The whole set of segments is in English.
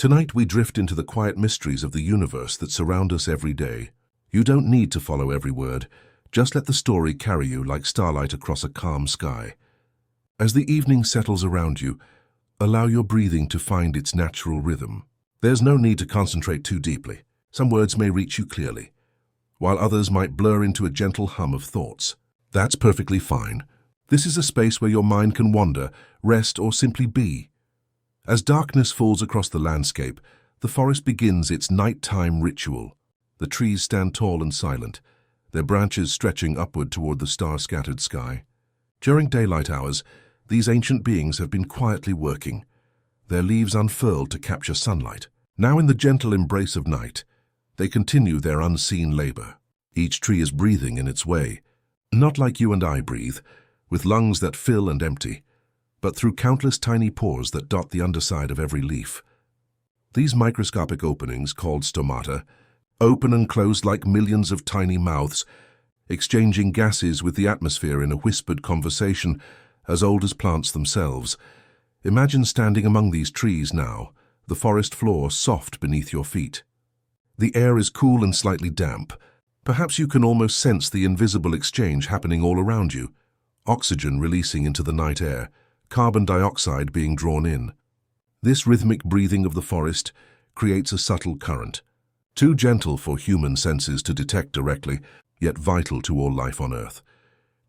Tonight we drift into the quiet mysteries of the universe that surround us every day. You don't need to follow every word, just let the story carry you like starlight across a calm sky. As the evening settles around you, allow your breathing to find its natural rhythm. There's no need to concentrate too deeply. Some words may reach you clearly, while others might blur into a gentle hum of thoughts. That's perfectly fine. This is a space where your mind can wander, rest, or simply be. As darkness falls across the landscape, the forest begins its nighttime ritual. The trees stand tall and silent, their branches stretching upward toward the star-scattered sky. During daylight hours, these ancient beings have been quietly working, their leaves unfurled to capture sunlight. Now in the gentle embrace of night, they continue their unseen labor. Each tree is breathing in its way, not like you and I breathe, with lungs that fill and empty, but through countless tiny pores that dot the underside of every leaf. These microscopic openings, called stomata, open and close like millions of tiny mouths, exchanging gases with the atmosphere in a whispered conversation as old as plants themselves. Imagine standing among these trees now, the forest floor soft beneath your feet. The air is cool and slightly damp. Perhaps you can almost sense the invisible exchange happening all around you. Oxygen releasing into the night air, carbon dioxide being drawn in. This rhythmic breathing of the forest creates a subtle current, too gentle for human senses to detect directly, yet vital to all life on Earth.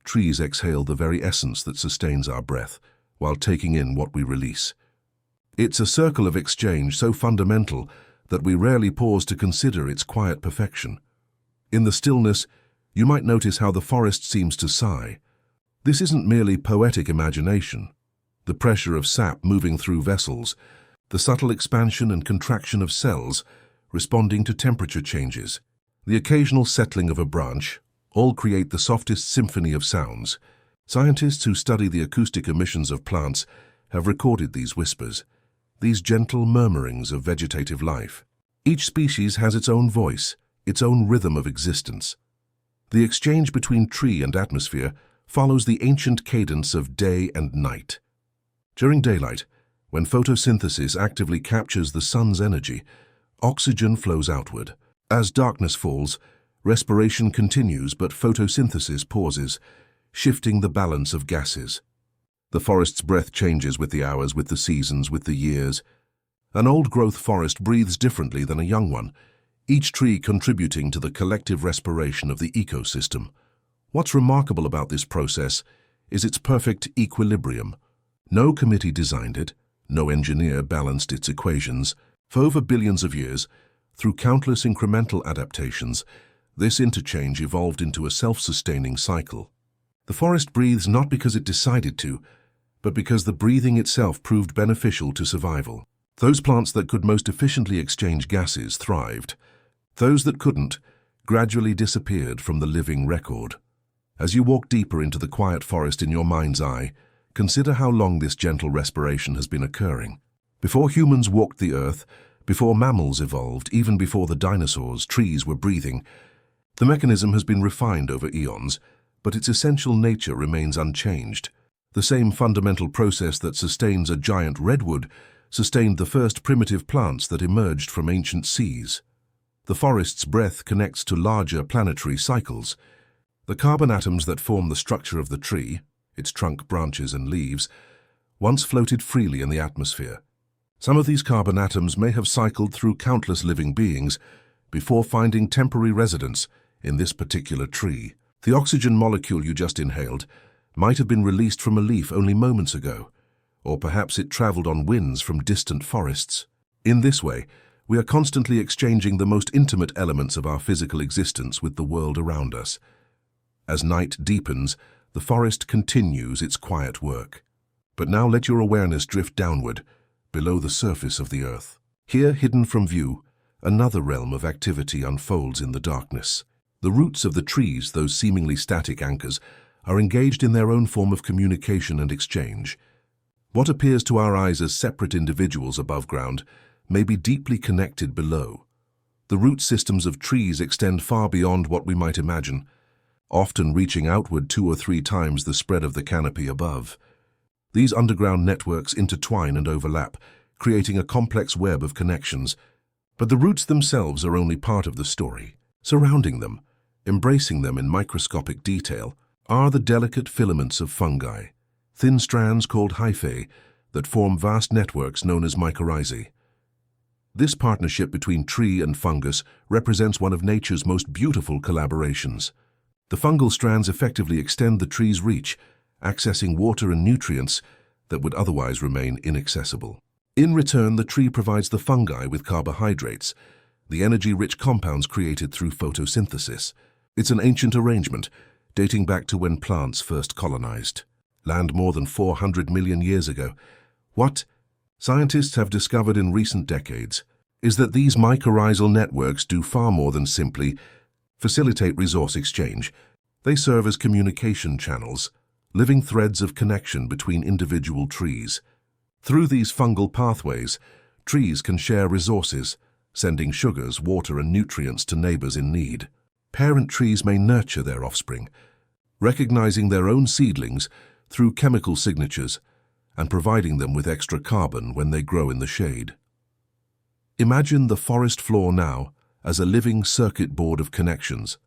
Trees exhale the very essence that sustains our breath, while taking in what we release. It's a circle of exchange so fundamental that we rarely pause to consider its quiet perfection. In the stillness, you might notice how the forest seems to sigh. This isn't merely poetic imagination. The pressure of sap moving through vessels, the subtle expansion and contraction of cells responding to temperature changes, the occasional settling of a branch, all create the softest symphony of sounds. Scientists who study the acoustic emissions of plants have recorded these whispers, these gentle murmurings of vegetative life. Each species has its own voice, its own rhythm of existence. The exchange between tree and atmosphere follows the ancient cadence of day and night. During daylight, when photosynthesis actively captures the sun's energy, oxygen flows outward. As darkness falls, respiration continues but photosynthesis pauses, shifting the balance of gases. The forest's breath changes with the hours, with the seasons, with the years. An old-growth forest breathes differently than a young one, each tree contributing to the collective respiration of the ecosystem. What's remarkable about this process is its perfect equilibrium. No committee designed it, no engineer balanced its equations. For over billions of years, through countless incremental adaptations, this interchange evolved into a self-sustaining cycle. The forest breathes not because it decided to, but because the breathing itself proved beneficial to survival. Those plants that could most efficiently exchange gases thrived. Those that couldn't gradually disappeared from the living record. As you walk deeper into the quiet forest in your mind's eye, consider how long this gentle respiration has been occurring. Before humans walked the earth, before mammals evolved, even before the dinosaurs, trees were breathing. The mechanism has been refined over eons, but its essential nature remains unchanged. The same fundamental process that sustains a giant redwood sustained the first primitive plants that emerged from ancient seas. The forest's breath connects to larger planetary cycles. The carbon atoms that form the structure of the tree, its trunk, branches, and leaves, once floated freely in the atmosphere. Some of these carbon atoms may have cycled through countless living beings before finding temporary residence in this particular tree. The oxygen molecule you just inhaled might have been released from a leaf only moments ago, or perhaps it traveled on winds from distant forests. In this way, we are constantly exchanging the most intimate elements of our physical existence with the world around us. As night deepens, the forest continues its quiet work. But now let your awareness drift downward, below the surface of the earth. Here, hidden from view, another realm of activity unfolds in the darkness. The roots of the trees, those seemingly static anchors, are engaged in their own form of communication and exchange. What appears to our eyes as separate individuals above ground may be deeply connected below. The root systems of trees extend far beyond what we might imagine, often reaching outward 2 or 3 times the spread of the canopy above. These underground networks intertwine and overlap, creating a complex web of connections. But the roots themselves are only part of the story. Surrounding them, embracing them in microscopic detail, are the delicate filaments of fungi, thin strands called hyphae that form vast networks known as mycorrhizae. This partnership between tree and fungus represents one of nature's most beautiful collaborations. The fungal strands effectively extend the tree's reach, accessing water and nutrients that would otherwise remain inaccessible. In return, the tree provides the fungi with carbohydrates, the energy-rich compounds created through photosynthesis. It's an ancient arrangement, dating back to when plants first colonized land more than 400 million years ago. What scientists have discovered in recent decades is that these mycorrhizal networks do far more than simply facilitate resource exchange. They serve as communication channels, living threads of connection between individual trees. Through these fungal pathways, trees can share resources, sending sugars, water, and nutrients to neighbors in need. Parent trees may nurture their offspring, recognizing their own seedlings through chemical signatures and providing them with extra carbon when they grow in the shade. Imagine the forest floor now as a living circuit board of connections,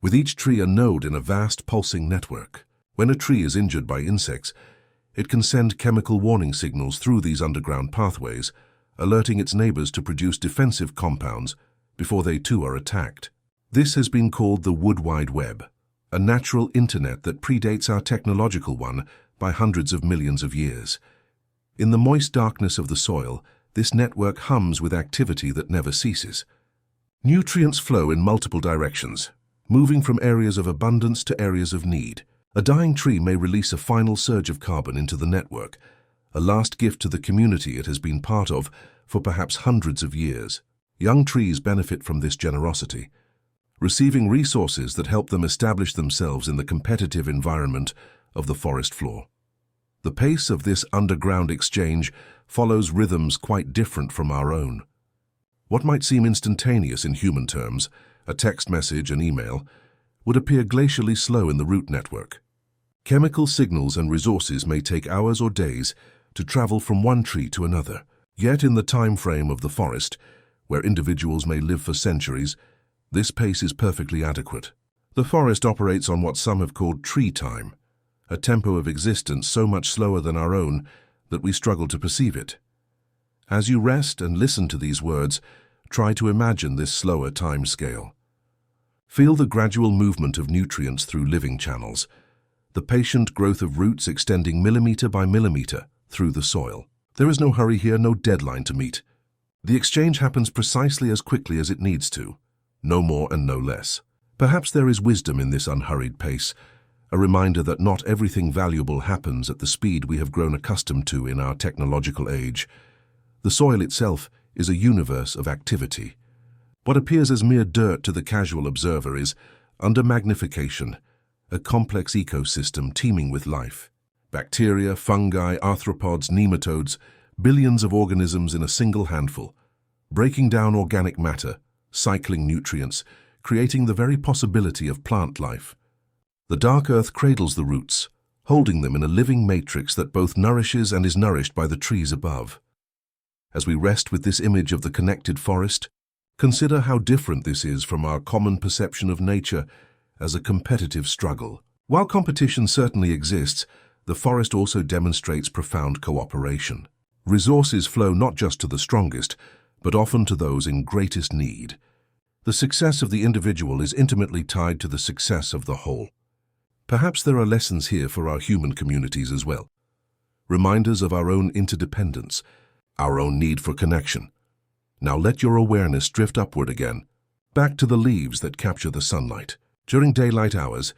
with each tree a node in a vast pulsing network. When a tree is injured by insects, it can send chemical warning signals through these underground pathways, alerting its neighbors to produce defensive compounds before they too are attacked. This has been called the Wood Wide Web, a natural internet that predates our technological one by hundreds of millions of years. In the moist darkness of the soil, this network hums with activity that never ceases. Nutrients flow in multiple directions, moving from areas of abundance to areas of need. A dying tree may release a final surge of carbon into the network, a last gift to the community it has been part of for perhaps hundreds of years. Young trees benefit from this generosity, receiving resources that help them establish themselves in the competitive environment of the forest floor. The pace of this underground exchange follows rhythms quite different from our own. What might seem instantaneous in human terms, a text message, an email, would appear glacially slow in the root network. Chemical signals and resources may take hours or days to travel from one tree to another. Yet in the time frame of the forest, where individuals may live for centuries, this pace is perfectly adequate. The forest operates on what some have called tree time, a tempo of existence so much slower than our own that we struggle to perceive it. As you rest and listen to these words, try to imagine this slower time scale. Feel the gradual movement of nutrients through living channels, the patient growth of roots extending millimeter by millimeter through the soil. There is no hurry here, no deadline to meet. The exchange happens precisely as quickly as it needs to, no more and no less. Perhaps there is wisdom in this unhurried pace, a reminder that not everything valuable happens at the speed we have grown accustomed to in our technological age. The soil itself is a universe of activity. What appears as mere dirt to the casual observer is, under magnification, a complex ecosystem teeming with life. Bacteria, fungi, arthropods, nematodes, billions of organisms in a single handful, breaking down organic matter, cycling nutrients, creating the very possibility of plant life. The dark earth cradles the roots, holding them in a living matrix that both nourishes and is nourished by the trees above. As we rest with this image of the connected forest, consider how different this is from our common perception of nature as a competitive struggle. While competition certainly exists, the forest also demonstrates profound cooperation. Resources flow not just to the strongest, but often to those in greatest need. The success of the individual is intimately tied to the success of the whole. Perhaps there are lessons here for our human communities as well. Reminders of our own interdependence, our own need for connection. Now let your awareness drift upward again, back to the leaves that capture the sunlight. During daylight hours,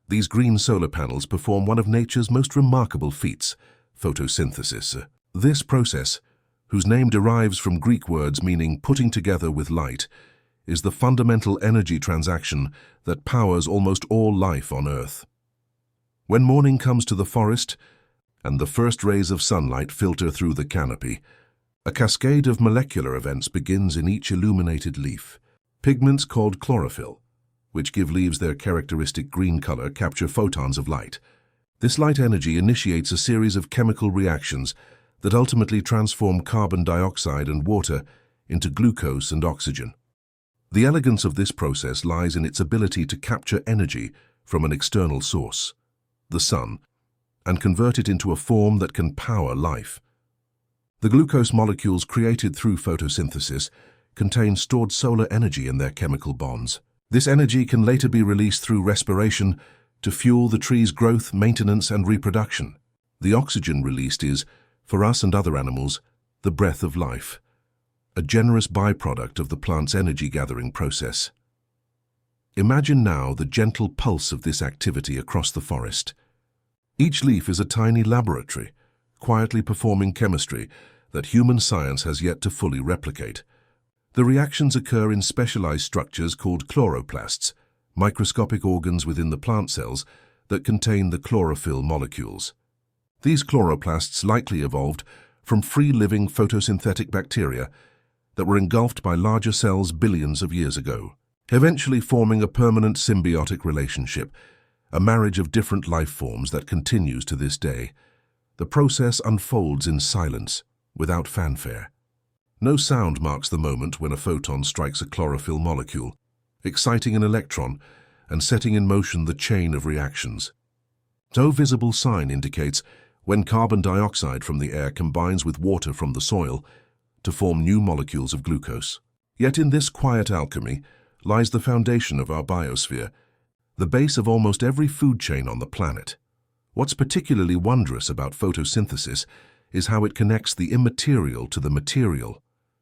these green solar panels perform one of nature's most remarkable feats, photosynthesis. This process, whose name derives from Greek words meaning putting together with light, is the fundamental energy transaction that powers almost all life on Earth. When morning comes to the forest and the first rays of sunlight filter through the canopy, a cascade of molecular events begins in each illuminated leaf. Pigments called chlorophyll, which give leaves their characteristic green color, capture photons of light. This light energy initiates a series of chemical reactions that ultimately transform carbon dioxide and water into glucose and oxygen. The elegance of this process lies in its ability to capture energy from an external source, the sun, and convert it into a form that can power life. The glucose molecules created through photosynthesis contain stored solar energy in their chemical bonds. This energy can later be released through respiration to fuel the tree's growth, maintenance, and reproduction. The oxygen released is, for us and other animals, the breath of life, a generous byproduct of the plant's energy-gathering process. Imagine now the gentle pulse of this activity across the forest. Each leaf is a tiny laboratory, quietly performing chemistry that human science has yet to fully replicate. The reactions occur in specialized structures called chloroplasts, microscopic organs within the plant cells that contain the chlorophyll molecules. These chloroplasts likely evolved from free-living photosynthetic bacteria that were engulfed by larger cells billions of years ago, eventually forming a permanent symbiotic relationship, a marriage of different life forms that continues to this day. The process unfolds in silence, without fanfare. No sound marks the moment when a photon strikes a chlorophyll molecule, exciting an electron and setting in motion the chain of reactions. No visible sign indicates when carbon dioxide from the air combines with water from the soil to form new molecules of glucose. Yet in this quiet alchemy lies the foundation of our biosphere, the base of almost every food chain on the planet. What's particularly wondrous about photosynthesis is how it connects the immaterial to the material,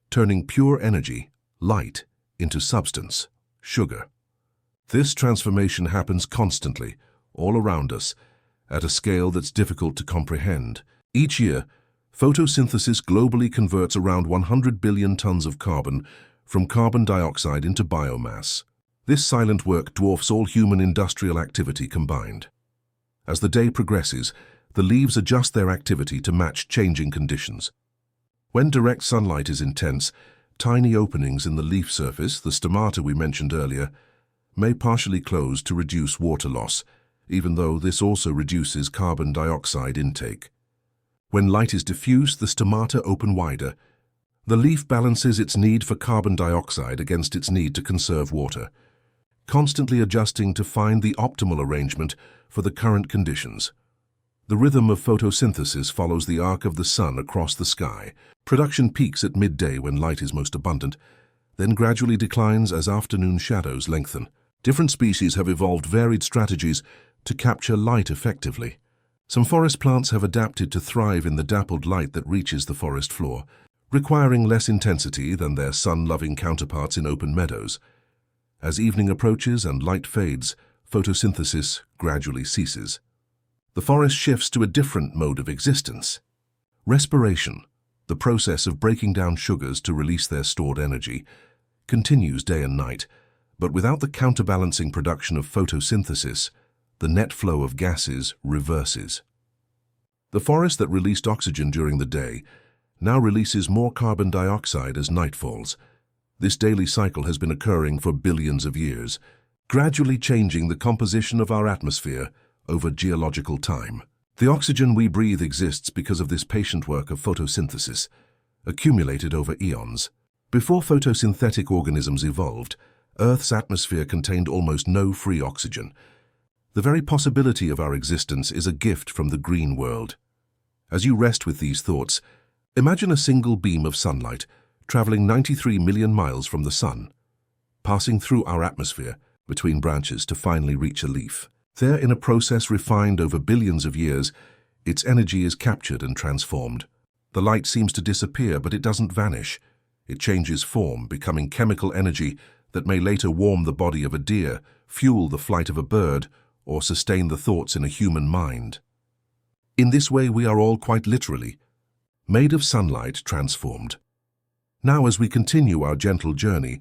turning pure energy, light, into substance, sugar. This transformation happens constantly, all around us, at a scale that's difficult to comprehend. Each year, photosynthesis globally converts around 100 billion tons of carbon from carbon dioxide into biomass. This silent work dwarfs all human industrial activity combined. As the day progresses, the leaves adjust their activity to match changing conditions. When direct sunlight is intense, tiny openings in the leaf surface, the stomata we mentioned earlier, may partially close to reduce water loss, even though this also reduces carbon dioxide intake. When light is diffuse, the stomata open wider. The leaf balances its need for carbon dioxide against its need to conserve water, constantly adjusting to find the optimal arrangement for the current conditions. The rhythm of photosynthesis follows the arc of the sun across the sky. Production peaks at midday when light is most abundant, then gradually declines as afternoon shadows lengthen. Different species have evolved varied strategies to capture light effectively. Some forest plants have adapted to thrive in the dappled light that reaches the forest floor, requiring less intensity than their sun-loving counterparts in open meadows. As evening approaches and light fades, photosynthesis gradually ceases. The forest shifts to a different mode of existence. Respiration, the process of breaking down sugars to release their stored energy, continues day and night, but without the counterbalancing production of photosynthesis, the net flow of gases reverses. The forest that released oxygen during the day now releases more carbon dioxide as night falls. This daily cycle has been occurring for billions of years, gradually changing the composition of our atmosphere over geological time. The oxygen we breathe exists because of this patient work of photosynthesis, accumulated over eons. Before photosynthetic organisms evolved, Earth's atmosphere contained almost no free oxygen. The very possibility of our existence is a gift from the green world. As you rest with these thoughts, imagine a single beam of sunlight traveling 93 million miles from the sun, passing through our atmosphere between branches to finally reach a leaf. There, in a process refined over billions of years, its energy is captured and transformed. The light seems to disappear, but it doesn't vanish. It changes form, becoming chemical energy that may later warm the body of a deer, fuel the flight of a bird, or sustain the thoughts in a human mind. In this way, we are all quite literally made of sunlight transformed. Now, as we continue our gentle journey,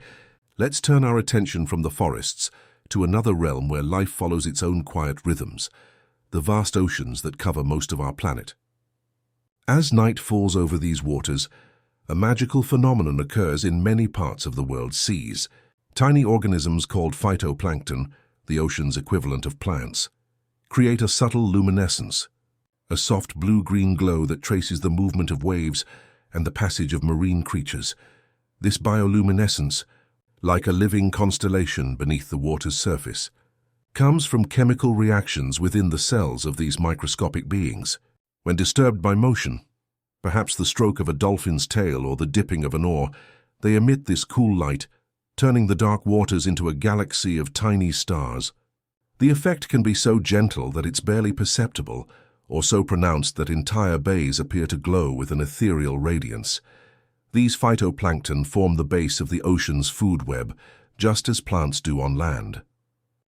let's turn our attention from the forests to another realm where life follows its own quiet rhythms, the vast oceans that cover most of our planet. As night falls over these waters, a magical phenomenon occurs in many parts of the world's seas. Tiny organisms called phytoplankton, the ocean's equivalent of plants, create a subtle luminescence, a soft blue-green glow that traces the movement of waves and the passage of marine creatures. This bioluminescence, like a living constellation beneath the water's surface, comes from chemical reactions within the cells of these microscopic beings. When disturbed by motion, perhaps the stroke of a dolphin's tail or the dipping of an oar, they emit this cool light, turning the dark waters into a galaxy of tiny stars. The effect can be so gentle that it's barely perceptible, or so pronounced that entire bays appear to glow with an ethereal radiance. These phytoplankton form the base of the ocean's food web, just as plants do on land.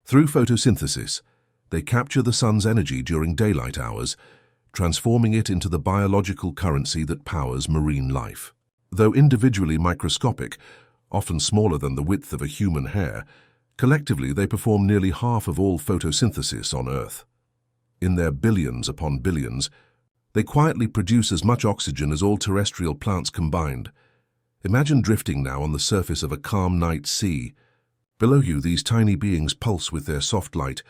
Through photosynthesis, they capture the sun's energy during daylight hours, transforming it into the biological currency that powers marine life. Though individually microscopic, often smaller than the width of a human hair, collectively they perform nearly half of all photosynthesis on Earth. In their billions upon billions, they quietly produce as much oxygen as all terrestrial plants combined. Imagine drifting now on the surface of a calm night sea. Below you, these tiny beings pulse with their soft light,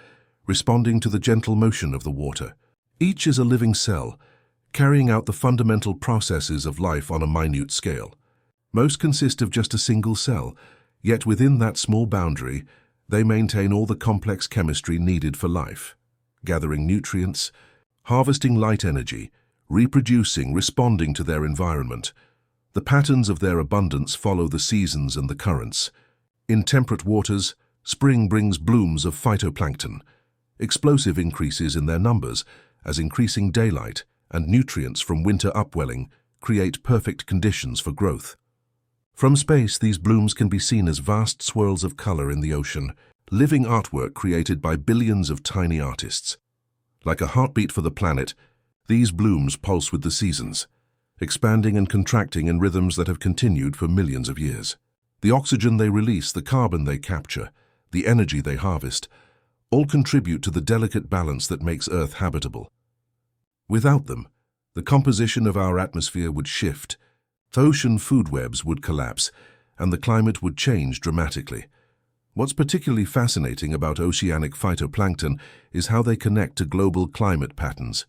responding to the gentle motion of the water. Each is a living cell, carrying out the fundamental processes of life on a minute scale. Most consist of just a single cell, yet within that small boundary, they maintain all the complex chemistry needed for life, gathering nutrients, harvesting light energy, reproducing, responding to their environment. The patterns of their abundance follow the seasons and the currents. In temperate waters, spring brings blooms of phytoplankton, explosive increases in their numbers as increasing daylight and nutrients from winter upwelling create perfect conditions for growth. From space, these blooms can be seen as vast swirls of color in the ocean, living artwork created by billions of tiny artists. Like a heartbeat for the planet, these blooms pulse with the seasons, expanding and contracting in rhythms that have continued for millions of years. The oxygen they release, the carbon they capture, the energy they harvest, all contribute to the delicate balance that makes Earth habitable. Without them, the composition of our atmosphere would shift, ocean food webs would collapse, and the climate would change dramatically. What's particularly fascinating about oceanic phytoplankton is how they connect to global climate patterns.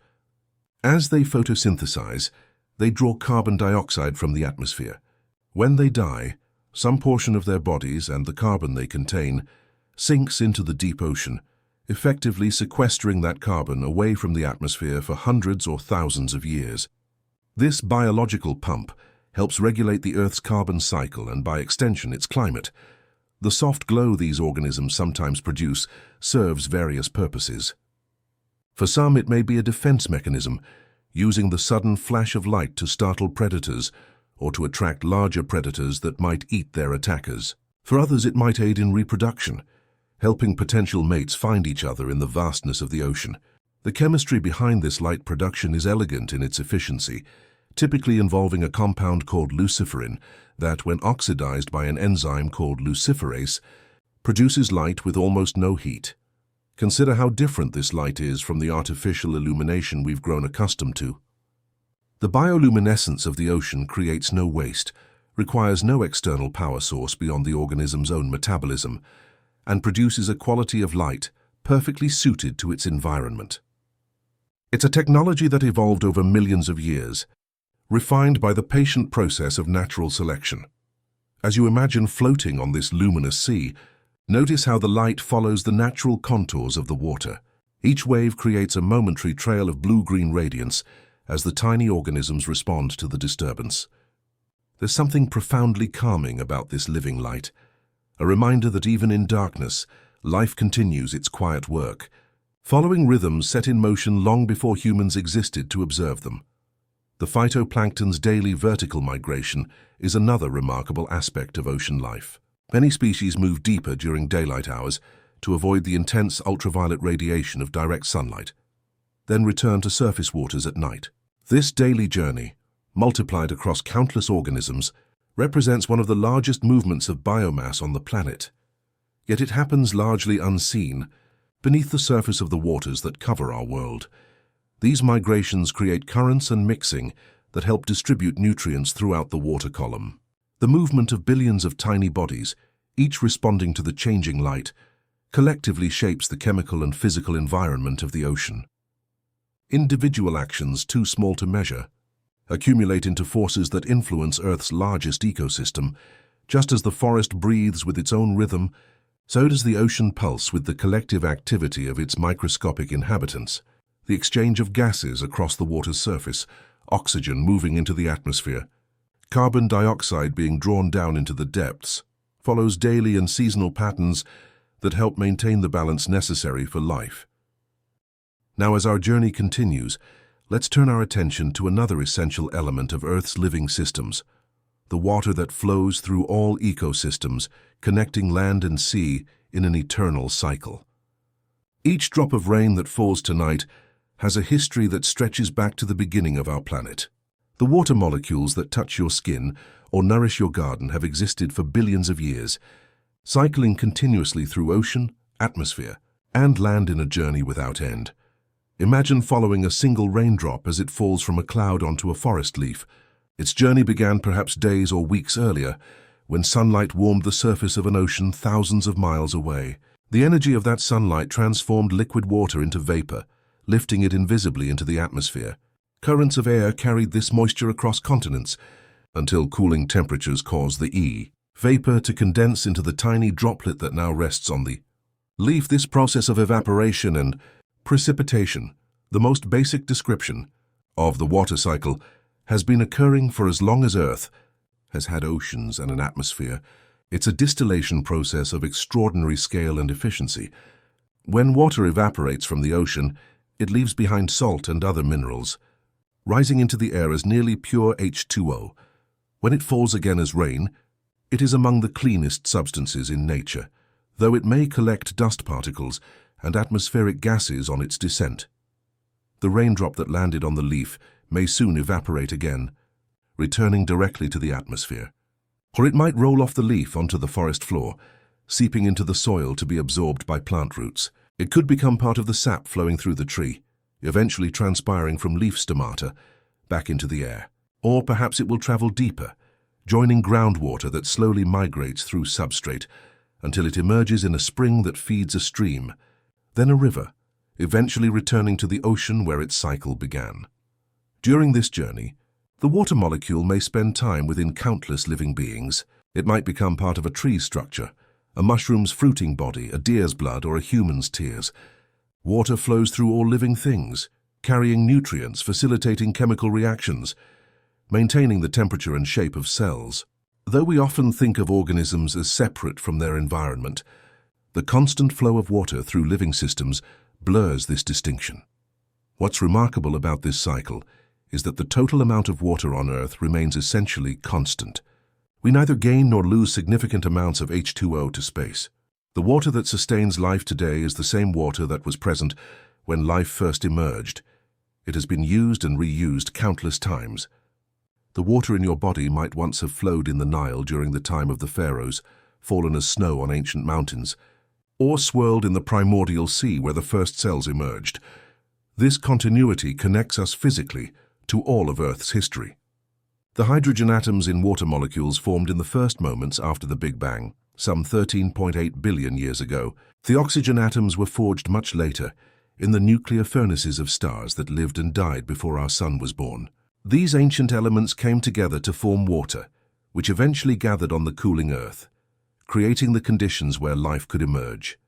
As they photosynthesize, they draw carbon dioxide from the atmosphere. When they die, some portion of their bodies and the carbon they contain sinks into the deep ocean, effectively sequestering that carbon away from the atmosphere for hundreds or thousands of years. This biological pump helps regulate the Earth's carbon cycle and, by extension, its climate. The soft glow these organisms sometimes produce serves various purposes. For some, it may be a defense mechanism, using the sudden flash of light to startle predators or to attract larger predators that might eat their attackers. For others, it might aid in reproduction, helping potential mates find each other in the vastness of the ocean. The chemistry behind this light production is elegant in its efficiency, typically involving a compound called luciferin that, when oxidized by an enzyme called luciferase, produces light with almost no heat. Consider how different this light is from the artificial illumination we've grown accustomed to. The bioluminescence of the ocean creates no waste, requires no external power source beyond the organism's own metabolism, and produces a quality of light perfectly suited to its environment. It's a technology that evolved over millions of years, refined by the patient process of natural selection. As you imagine floating on this luminous sea, notice how the light follows the natural contours of the water. Each wave creates a momentary trail of blue-green radiance as the tiny organisms respond to the disturbance. There's something profoundly calming about this living light, a reminder that even in darkness, life continues its quiet work, following rhythms set in motion long before humans existed to observe them. The phytoplankton's daily vertical migration is another remarkable aspect of ocean life. Many species move deeper during daylight hours to avoid the intense ultraviolet radiation of direct sunlight, then return to surface waters at night. This daily journey, multiplied across countless organisms, represents one of the largest movements of biomass on the planet. Yet it happens largely unseen, beneath the surface of the waters that cover our world. These migrations create currents and mixing that help distribute nutrients throughout the water column. The movement of billions of tiny bodies, each responding to the changing light, collectively shapes the chemical and physical environment of the ocean. individual actions too small to measure, accumulate into forces that influence Earth's largest ecosystem. Just as the forest breathes with its own rhythm, so does the ocean pulse with the collective activity of its microscopic inhabitants. The exchange of gases across the water's surface, oxygen moving into the atmosphere, carbon dioxide being drawn down into the depths, follows daily and seasonal patterns that help maintain the balance necessary for life. Now, as our journey continues, let's turn our attention to another essential element of Earth's living systems, the water that flows through all ecosystems, connecting land and sea in an eternal cycle. Each drop of rain that falls tonight has a history that stretches back to the beginning of our planet. The water molecules that touch your skin or nourish your garden have existed for billions of years, cycling continuously through ocean, atmosphere, and land in a journey without end. Imagine following a single raindrop as it falls from a cloud onto a forest leaf. Its journey began perhaps days or weeks earlier, when sunlight warmed the surface of an ocean thousands of miles away. The energy of that sunlight transformed liquid water into vapor, lifting it invisibly into the atmosphere. Currents of air carried this moisture across continents, until cooling temperatures caused the vapor to condense into the tiny droplet that now rests on the leaf. This process of evaporation and precipitation, the most basic description of the water cycle, has been occurring for as long as Earth has had oceans and an atmosphere. It's a distillation process of extraordinary scale and efficiency. When water evaporates from the ocean, it leaves behind salt and other minerals, rising into the air as nearly pure H2O. When it falls again as rain, it is among the cleanest substances in nature, though it may collect dust particles and atmospheric gases on its descent. The raindrop that landed on the leaf may soon evaporate again, returning directly to the atmosphere. Or it might roll off the leaf onto the forest floor, seeping into the soil to be absorbed by plant roots. It could become part of the sap flowing through the tree, eventually transpiring from leaf stomata back into the air. Or perhaps it will travel deeper, joining groundwater that slowly migrates through substrate until it emerges in a spring that feeds a stream, then a river, eventually returning to the ocean where its cycle began. During this journey, the water molecule may spend time within countless living beings. It might become part of a tree's structure, a mushroom's fruiting body, a deer's blood, or a human's tears. Water flows through all living things, carrying nutrients, facilitating chemical reactions, maintaining the temperature and shape of cells. Though we often think of organisms as separate from their environment, the constant flow of water through living systems blurs this distinction. What's remarkable about this cycle is that the total amount of water on Earth remains essentially constant. We neither gain nor lose significant amounts of H2O to space. The water that sustains life today is the same water that was present when life first emerged. It has been used and reused countless times. The water in your body might once have flowed in the Nile during the time of the pharaohs, fallen as snow on ancient mountains, or swirled in the primordial sea where the first cells emerged. This continuity connects us physically to all of Earth's history. The hydrogen atoms in water molecules formed in the first moments after the Big Bang, some 13.8 billion years ago. The oxygen atoms were forged much later, in the nuclear furnaces of stars that lived and died before our sun was born. These ancient elements came together to form water, which eventually gathered on the cooling Earth, creating the conditions where life could emerge.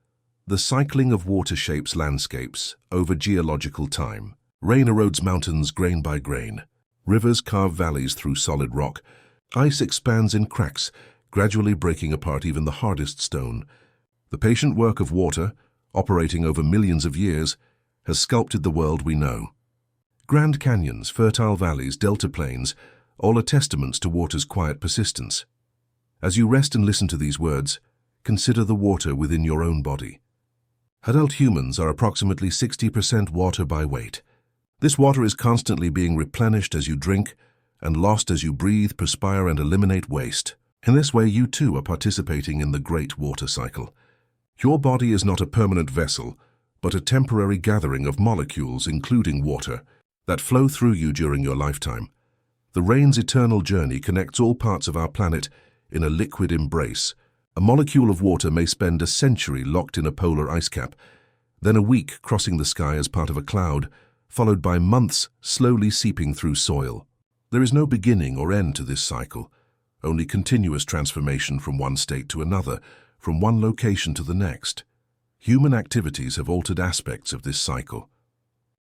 The cycling of water shapes landscapes over geological time. Rain erodes mountains grain by grain. Rivers carve valleys through solid rock. Ice expands in cracks, gradually breaking apart even the hardest stone. The patient work of water, operating over millions of years, has sculpted the world we know. Grand canyons, fertile valleys, delta plains, all are testaments to water's quiet persistence. As you rest and listen to these words, consider the water within your own body. Adult humans are approximately 60% water by weight. This water is constantly being replenished as you drink and lost as you breathe, perspire, and eliminate waste. In this way, you too are participating in the great water cycle. Your body is not a permanent vessel, but a temporary gathering of molecules, including water, that flow through you during your lifetime. The rain's eternal journey connects all parts of our planet in a liquid embrace. A molecule of water may spend a century locked in a polar ice cap, then a week crossing the sky as part of a cloud, followed by months slowly seeping through soil. There is no beginning or end to this cycle, only continuous transformation from one state to another, from one location to the next. Human activities have altered aspects of this cycle.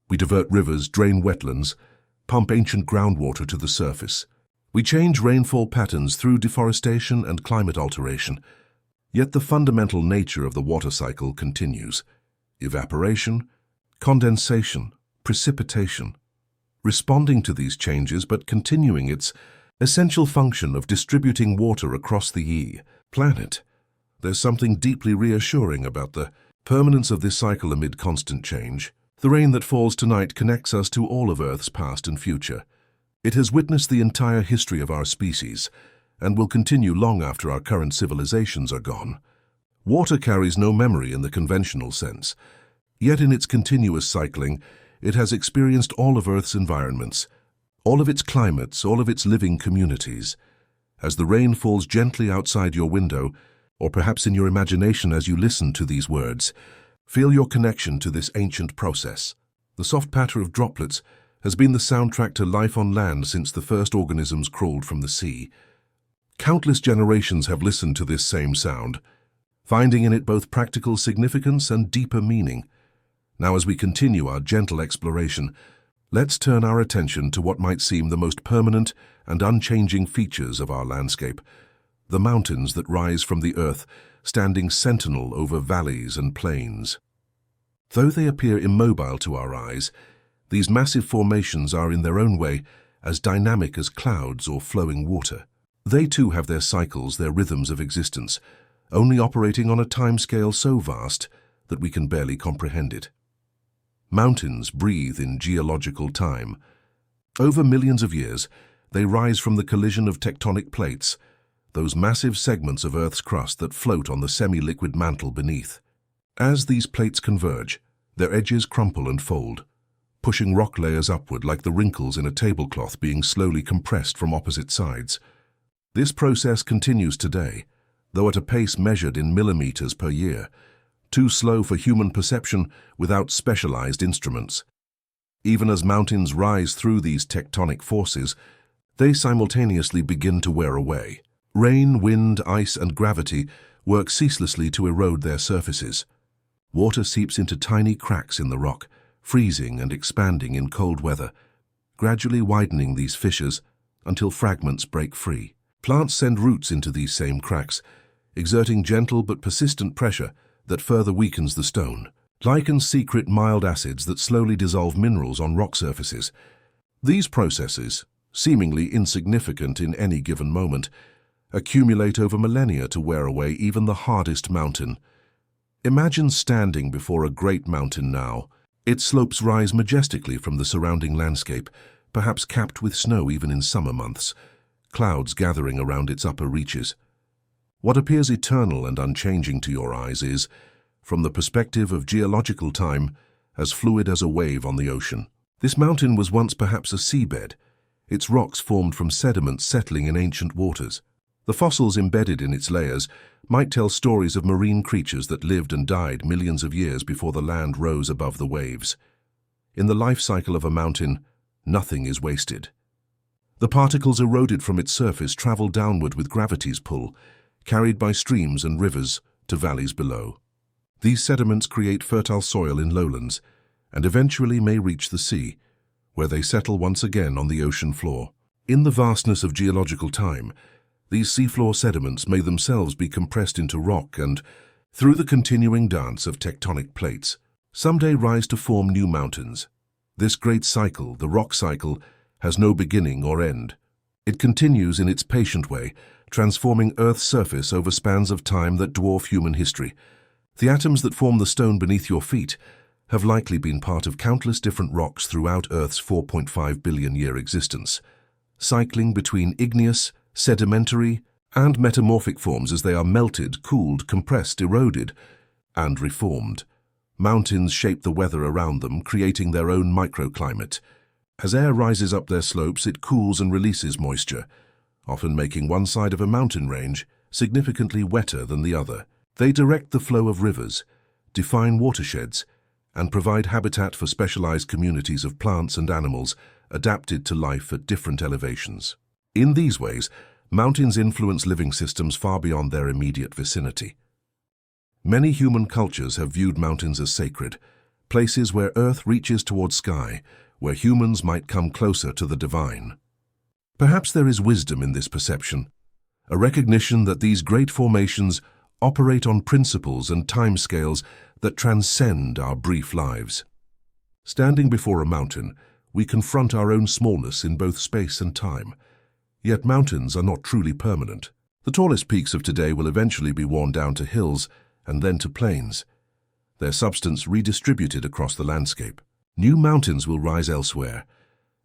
We divert rivers, drain wetlands, pump ancient groundwater to the surface. We change rainfall patterns through deforestation and climate alteration. Yet the fundamental nature of the water cycle continues. Evaporation, condensation, precipitation. Responding to these changes but continuing its essential function of distributing water across the planet. There's something deeply reassuring about the permanence of this cycle amid constant change. The rain that falls tonight connects us to all of Earth's past and future. It has witnessed the entire history of our species and will continue long after our current civilizations are gone. Water carries no memory in the conventional sense, yet in its continuous cycling, it has experienced all of Earth's environments, all of its climates, all of its living communities. As the rain falls gently outside your window, or perhaps in your imagination as you listen to these words, feel your connection to this ancient process. The soft patter of droplets has been the soundtrack to life on land since the first organisms crawled from the sea. Countless generations have listened to this same sound, finding in it both practical significance and deeper meaning. Now, as we continue our gentle exploration, let's turn our attention to what might seem the most permanent and unchanging features of our landscape, the mountains that rise from the earth, standing sentinel over valleys and plains. Though they appear immobile to our eyes, these massive formations are in their own way as dynamic as clouds or flowing water. They too have their cycles, their rhythms of existence, only operating on a timescale so vast that we can barely comprehend it. Mountains breathe in geological time. Over millions of years, they rise from the collision of tectonic plates, those massive segments of Earth's crust that float on the semi-liquid mantle beneath. As these plates converge, their edges crumple and fold, pushing rock layers upward like the wrinkles in a tablecloth being slowly compressed from opposite sides. This process continues today, though at a pace measured in millimeters per year, too slow for human perception without specialized instruments. Even as mountains rise through these tectonic forces, they simultaneously begin to wear away. Rain, wind, ice, and gravity work ceaselessly to erode their surfaces. Water seeps into tiny cracks in the rock, freezing and expanding in cold weather, gradually widening these fissures until fragments break free. Plants send roots into these same cracks, exerting gentle but persistent pressure that further weakens the stone. Lichens secrete mild acids that slowly dissolve minerals on rock surfaces. These processes, seemingly insignificant in any given moment, accumulate over millennia to wear away even the hardest mountain. Imagine standing before a great mountain now. Its slopes rise majestically from the surrounding landscape, perhaps capped with snow even in summer months, clouds gathering around its upper reaches. What appears eternal and unchanging to your eyes is, from the perspective of geological time, as fluid as a wave on the ocean. This mountain was once perhaps a seabed, its rocks formed from sediments settling in ancient waters. The fossils embedded in its layers might tell stories of marine creatures that lived and died millions of years before the land rose above the waves. In the life cycle of a mountain, nothing is wasted. The particles eroded from its surface travel downward with gravity's pull, carried by streams and rivers to valleys below. These sediments create fertile soil in lowlands, and eventually may reach the sea, where they settle once again on the ocean floor. In the vastness of geological time, these seafloor sediments may themselves be compressed into rock and, through the continuing dance of tectonic plates, someday rise to form new mountains. This great cycle, the rock cycle, has no beginning or end. It continues in its patient way, transforming Earth's surface over spans of time that dwarf human history. The atoms that form the stone beneath your feet have likely been part of countless different rocks throughout Earth's 4.5 billion-year existence, cycling between igneous, sedimentary, and metamorphic forms as they are melted, cooled, compressed, eroded, and reformed. Mountains shape the weather around them, creating their own microclimate. As air rises up their slopes, it cools and releases moisture, often making one side of a mountain range significantly wetter than the other. They direct the flow of rivers, define watersheds, and provide habitat for specialized communities of plants and animals adapted to life at different elevations. In these ways, mountains influence living systems far beyond their immediate vicinity. Many human cultures have viewed mountains as sacred, places where earth reaches toward sky, where humans might come closer to the divine. Perhaps there is wisdom in this perception, a recognition that these great formations operate on principles and timescales that transcend our brief lives. Standing before a mountain, we confront our own smallness in both space and time. Yet mountains are not truly permanent. The tallest peaks of today will eventually be worn down to hills and then to plains, their substance redistributed across the landscape. New mountains will rise elsewhere,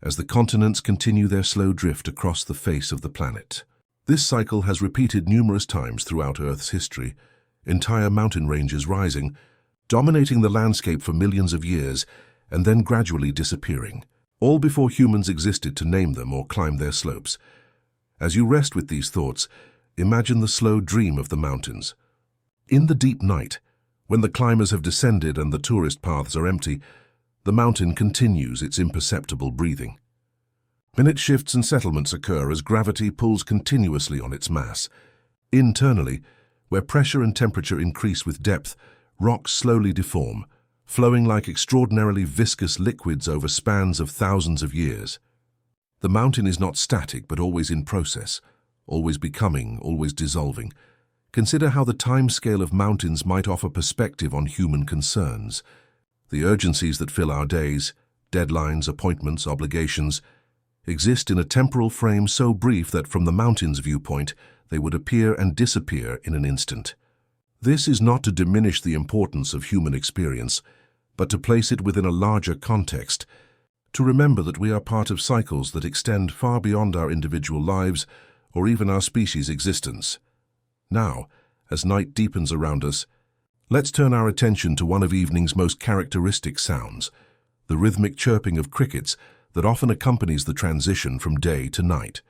as the continents continue their slow drift across the face of the planet. This cycle has repeated numerous times throughout Earth's history, entire mountain ranges rising, dominating the landscape for millions of years, and then gradually disappearing, all before humans existed to name them or climb their slopes. As you rest with these thoughts, imagine the slow dream of the mountains. In the deep night, when the climbers have descended and the tourist paths are empty, the mountain continues its imperceptible breathing. Minute shifts and settlements occur as gravity pulls continuously on its mass. Internally, where pressure and temperature increase with depth, rocks slowly deform, flowing like extraordinarily viscous liquids over spans of thousands of years. The mountain is not static but always in process, always becoming, always dissolving. Consider how the time scale of mountains might offer perspective on human concerns. The urgencies that fill our days, deadlines, appointments, obligations, exist in a temporal frame so brief that from the mountain's viewpoint, they would appear and disappear in an instant. This is not to diminish the importance of human experience, but to place it within a larger context, to remember that we are part of cycles that extend far beyond our individual lives or even our species' existence. Now, as night deepens around us, let's turn our attention to one of evening's most characteristic sounds, the rhythmic chirping of crickets that often accompanies the transition from day to night.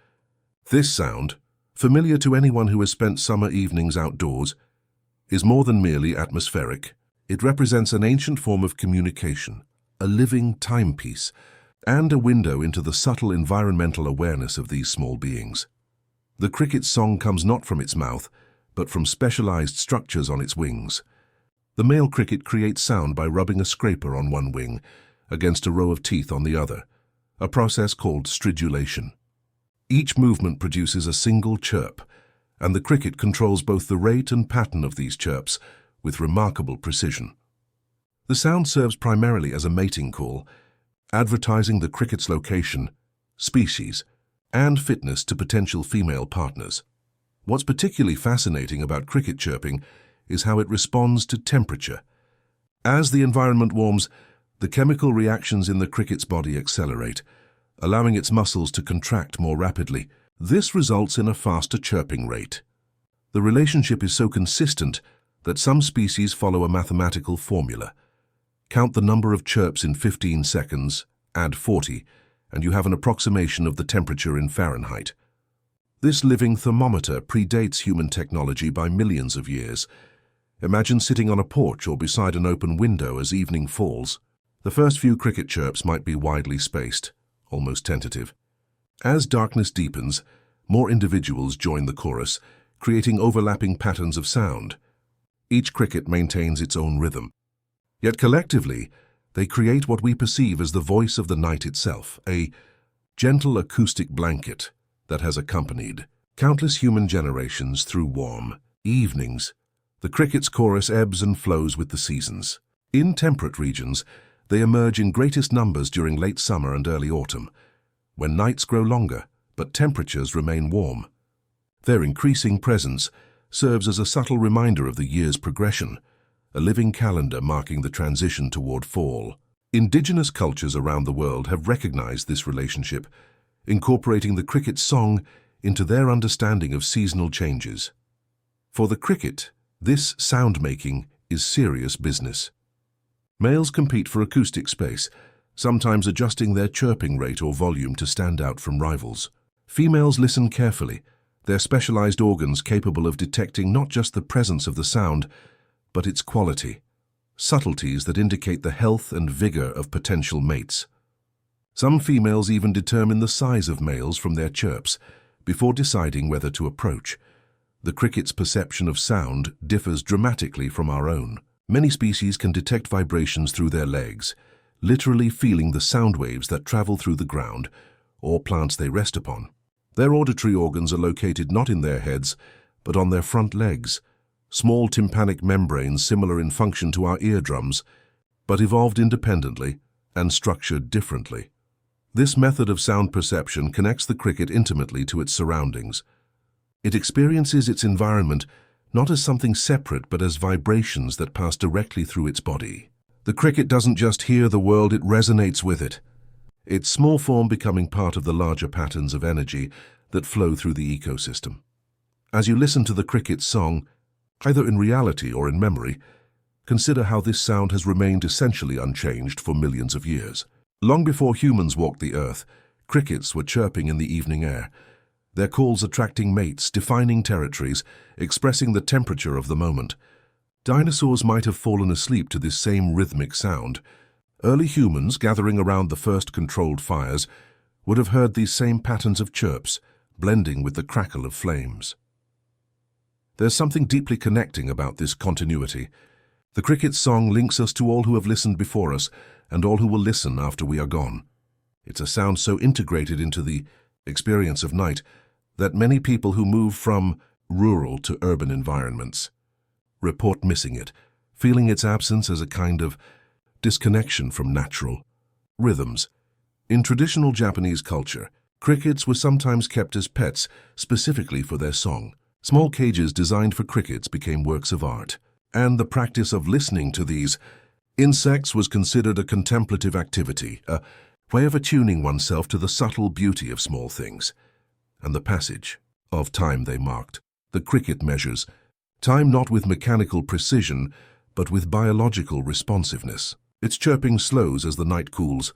This sound, familiar to anyone who has spent summer evenings outdoors, is more than merely atmospheric. It represents an ancient form of communication, a living timepiece, and a window into the subtle environmental awareness of these small beings. The cricket's song comes not from its mouth, but from specialized structures on its wings. The male cricket creates sound by rubbing a scraper on one wing against a row of teeth on the other, a process called stridulation. Each movement produces a single chirp, and the cricket controls both the rate and pattern of these chirps with remarkable precision. The sound serves primarily as a mating call, advertising the cricket's location, species, and fitness to potential female partners. What's particularly fascinating about cricket chirping is how it responds to temperature. As the environment warms, the chemical reactions in the cricket's body accelerate, allowing its muscles to contract more rapidly. This results in a faster chirping rate. The relationship is so consistent that some species follow a mathematical formula. Count the number of chirps in 15 seconds, add 40, and you have an approximation of the temperature in Fahrenheit. This living thermometer predates human technology by millions of years. Imagine sitting on a porch or beside an open window as evening falls. The first few cricket chirps might be widely spaced, almost tentative. As darkness deepens, more individuals join the chorus, creating overlapping patterns of sound. Each cricket maintains its own rhythm. Yet collectively, they create what we perceive as the voice of the night itself, a gentle acoustic blanket that has accompanied countless human generations through warm evenings. The cricket's chorus ebbs and flows with the seasons. In temperate regions, they emerge in greatest numbers during late summer and early autumn, when nights grow longer but temperatures remain warm. Their increasing presence serves as a subtle reminder of the year's progression, a living calendar marking the transition toward fall. Indigenous cultures around the world have recognized this relationship, incorporating the cricket's song into their understanding of seasonal changes. For the cricket, this sound-making is serious business. Males compete for acoustic space, sometimes adjusting their chirping rate or volume to stand out from rivals. Females listen carefully, their specialized organs capable of detecting not just the presence of the sound, but its quality. subtleties that indicate the health and vigor of potential mates. Some females even determine the size of males from their chirps before deciding whether to approach. The cricket's perception of sound differs dramatically from our own. Many species can detect vibrations through their legs, literally feeling the sound waves that travel through the ground or plants they rest upon. Their auditory organs are located not in their heads, but on their front legs, small tympanic membranes similar in function to our eardrums, but evolved independently and structured differently. This method of sound perception connects the cricket intimately to its surroundings. It experiences its environment not as something separate but as vibrations that pass directly through its body. The cricket doesn't just hear the world, it resonates with it, its small form becoming part of the larger patterns of energy that flow through the ecosystem. As you listen to the cricket's song, either in reality or in memory, consider how this sound has remained essentially unchanged for millions of years. Long before humans walked the earth, crickets were chirping in the evening air, their calls attracting mates, defining territories, expressing the temperature of the moment. Dinosaurs might have fallen asleep to this same rhythmic sound. Early humans, gathering around the first controlled fires, would have heard these same patterns of chirps, blending with the crackle of flames. There's something deeply connecting about this continuity. The cricket's song links us to all who have listened before us and all who will listen after we are gone. It's a sound so integrated into the experience of night that many people who move from rural to urban environments report missing it, feeling its absence as a kind of disconnection from natural rhythms. In traditional Japanese culture, crickets were sometimes kept as pets specifically for their song. Small cages designed for crickets became works of art, and the practice of listening to these insects was considered a contemplative activity, a way of attuning oneself to the subtle beauty of small things and the passage of time they marked. The cricket measures time not with mechanical precision, but with biological responsiveness. Its chirping slows as the night cools,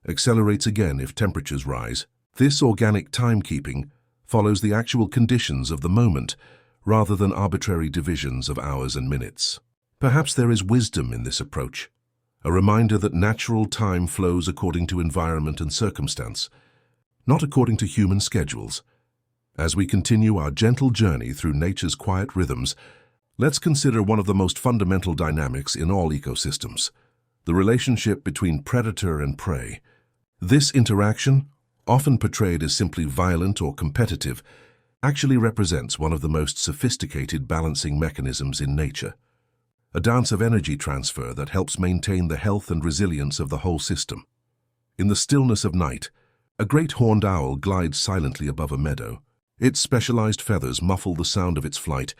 accelerates again if temperatures rise. This organic timekeeping follows the actual conditions of the moment rather than arbitrary divisions of hours and minutes. Perhaps there is wisdom in this approach, a reminder that natural time flows according to environment and circumstance, not according to human schedules. As we continue our gentle journey through nature's quiet rhythms, let's consider one of the most fundamental dynamics in all ecosystems, the relationship between predator and prey. This interaction, often portrayed as simply violent or competitive, actually represents one of the most sophisticated balancing mechanisms in nature, a dance of energy transfer that helps maintain the health and resilience of the whole system. In the stillness of night, a great horned owl glides silently above a meadow. Its specialized feathers muffle the sound of its flight,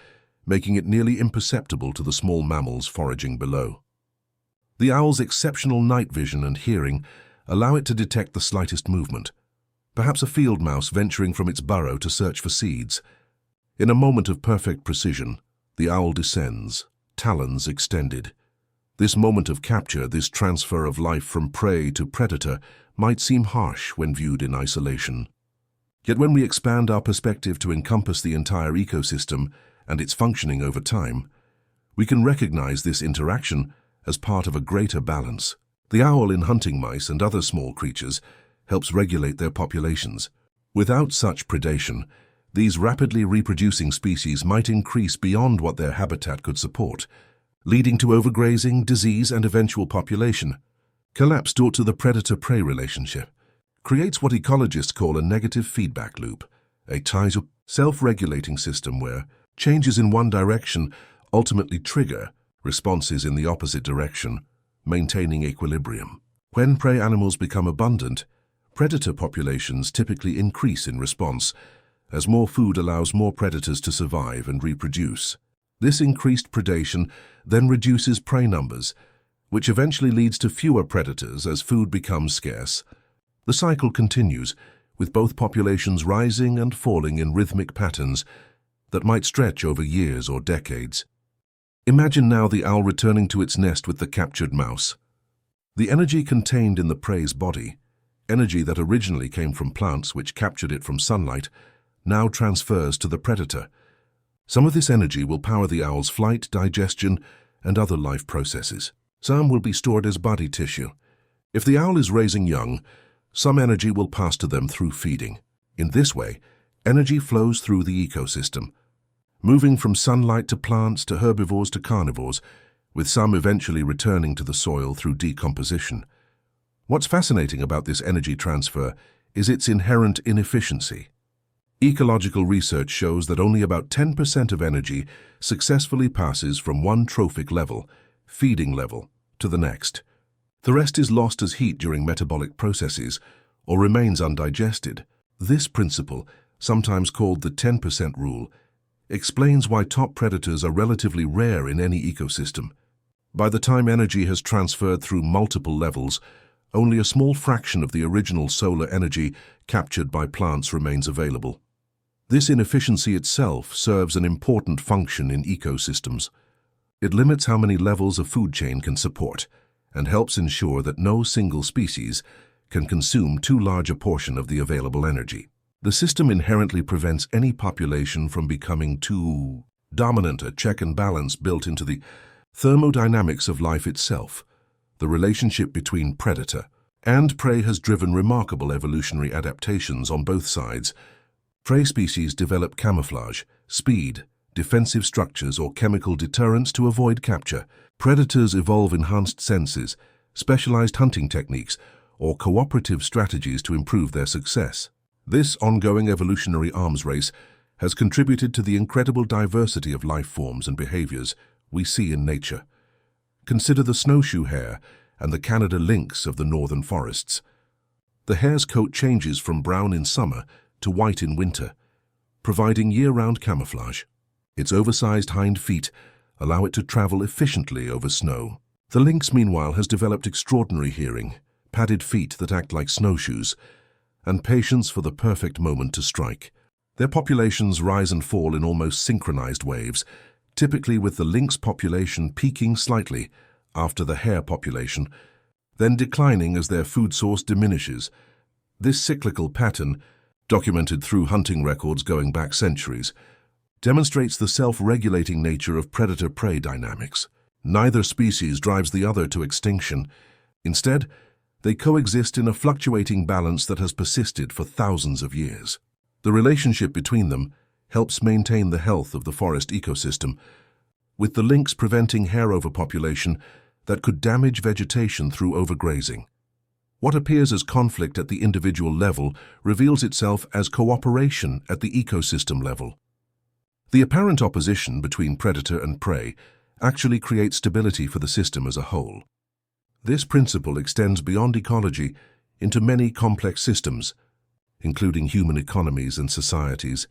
making it nearly imperceptible to the small mammals foraging below. The owl's exceptional night vision and hearing allow it to detect the slightest movement, perhaps a field mouse venturing from its burrow to search for seeds. In a moment of perfect precision, the owl descends, talons extended. This moment of capture, this transfer of life from prey to predator, might seem harsh when viewed in isolation. Yet when we expand our perspective to encompass the entire ecosystem and its functioning over time, we can recognize this interaction as part of a greater balance. The owl in hunting mice and other small creatures helps regulate their populations. Without such predation, these rapidly reproducing species might increase beyond what their habitat could support, leading to overgrazing, disease, and eventual population collapse due to the predator-prey relationship. Creates what ecologists call a negative feedback loop, a tight, self-regulating system where changes in one direction ultimately trigger responses in the opposite direction, maintaining equilibrium. When prey animals become abundant, predator populations typically increase in response, as more food allows more predators to survive and reproduce. This increased predation then reduces prey numbers, which eventually leads to fewer predators as food becomes scarce. The cycle continues, with both populations rising and falling in rhythmic patterns that might stretch over years or decades. Imagine now the owl returning to its nest with the captured mouse. The energy contained in the prey's body, energy that originally came from plants which captured it from sunlight, now transfers to the predator. Some of this energy will power the owl's flight, digestion, and other life processes. Some will be stored as body tissue. If the owl is raising young, some energy will pass to them through feeding. In this way, energy flows through the ecosystem, moving from sunlight to plants to herbivores to carnivores, with some eventually returning to the soil through decomposition. What's fascinating about this energy transfer is its inherent inefficiency. Ecological research shows that only about 10% of energy successfully passes from one trophic level, feeding level, to the next. The rest is lost as heat during metabolic processes or remains undigested. This principle, sometimes called the 10% rule, explains why top predators are relatively rare in any ecosystem. By the time energy has transferred through multiple levels, only a small fraction of the original solar energy captured by plants remains available. This inefficiency itself serves an important function in ecosystems. It limits how many levels a food chain can support and helps ensure that no single species can consume too large a portion of the available energy. The system inherently prevents any population from becoming too dominant, a check and balance built into the thermodynamics of life itself. The relationship between predator and prey has driven remarkable evolutionary adaptations on both sides. Prey species develop camouflage, speed, defensive structures, or chemical deterrents to avoid capture. Predators evolve enhanced senses, specialized hunting techniques, or cooperative strategies to improve their success. This ongoing evolutionary arms race has contributed to the incredible diversity of life forms and behaviors we see in nature. Consider the snowshoe hare and the Canada lynx of the northern forests. The hare's coat changes from brown in summer to white in winter, providing year-round camouflage. Its oversized hind feet allow it to travel efficiently over snow. The lynx, meanwhile, has developed extraordinary hearing, padded feet that act like snowshoes, and patience for the perfect moment to strike. Their populations rise and fall in almost synchronized waves, typically with the lynx population peaking slightly after the hare population, then declining as their food source diminishes. This cyclical pattern, documented through hunting records going back centuries, demonstrates the self-regulating nature of predator-prey dynamics. Neither species drives the other to extinction. Instead, they coexist in a fluctuating balance that has persisted for thousands of years. The relationship between them helps maintain the health of the forest ecosystem, with the lynx preventing hare overpopulation that could damage vegetation through overgrazing. What appears as conflict at the individual level reveals itself as cooperation at the ecosystem level. The apparent opposition between predator and prey actually creates stability for the system as a whole. This principle extends beyond ecology into many complex systems, including human economies and societies.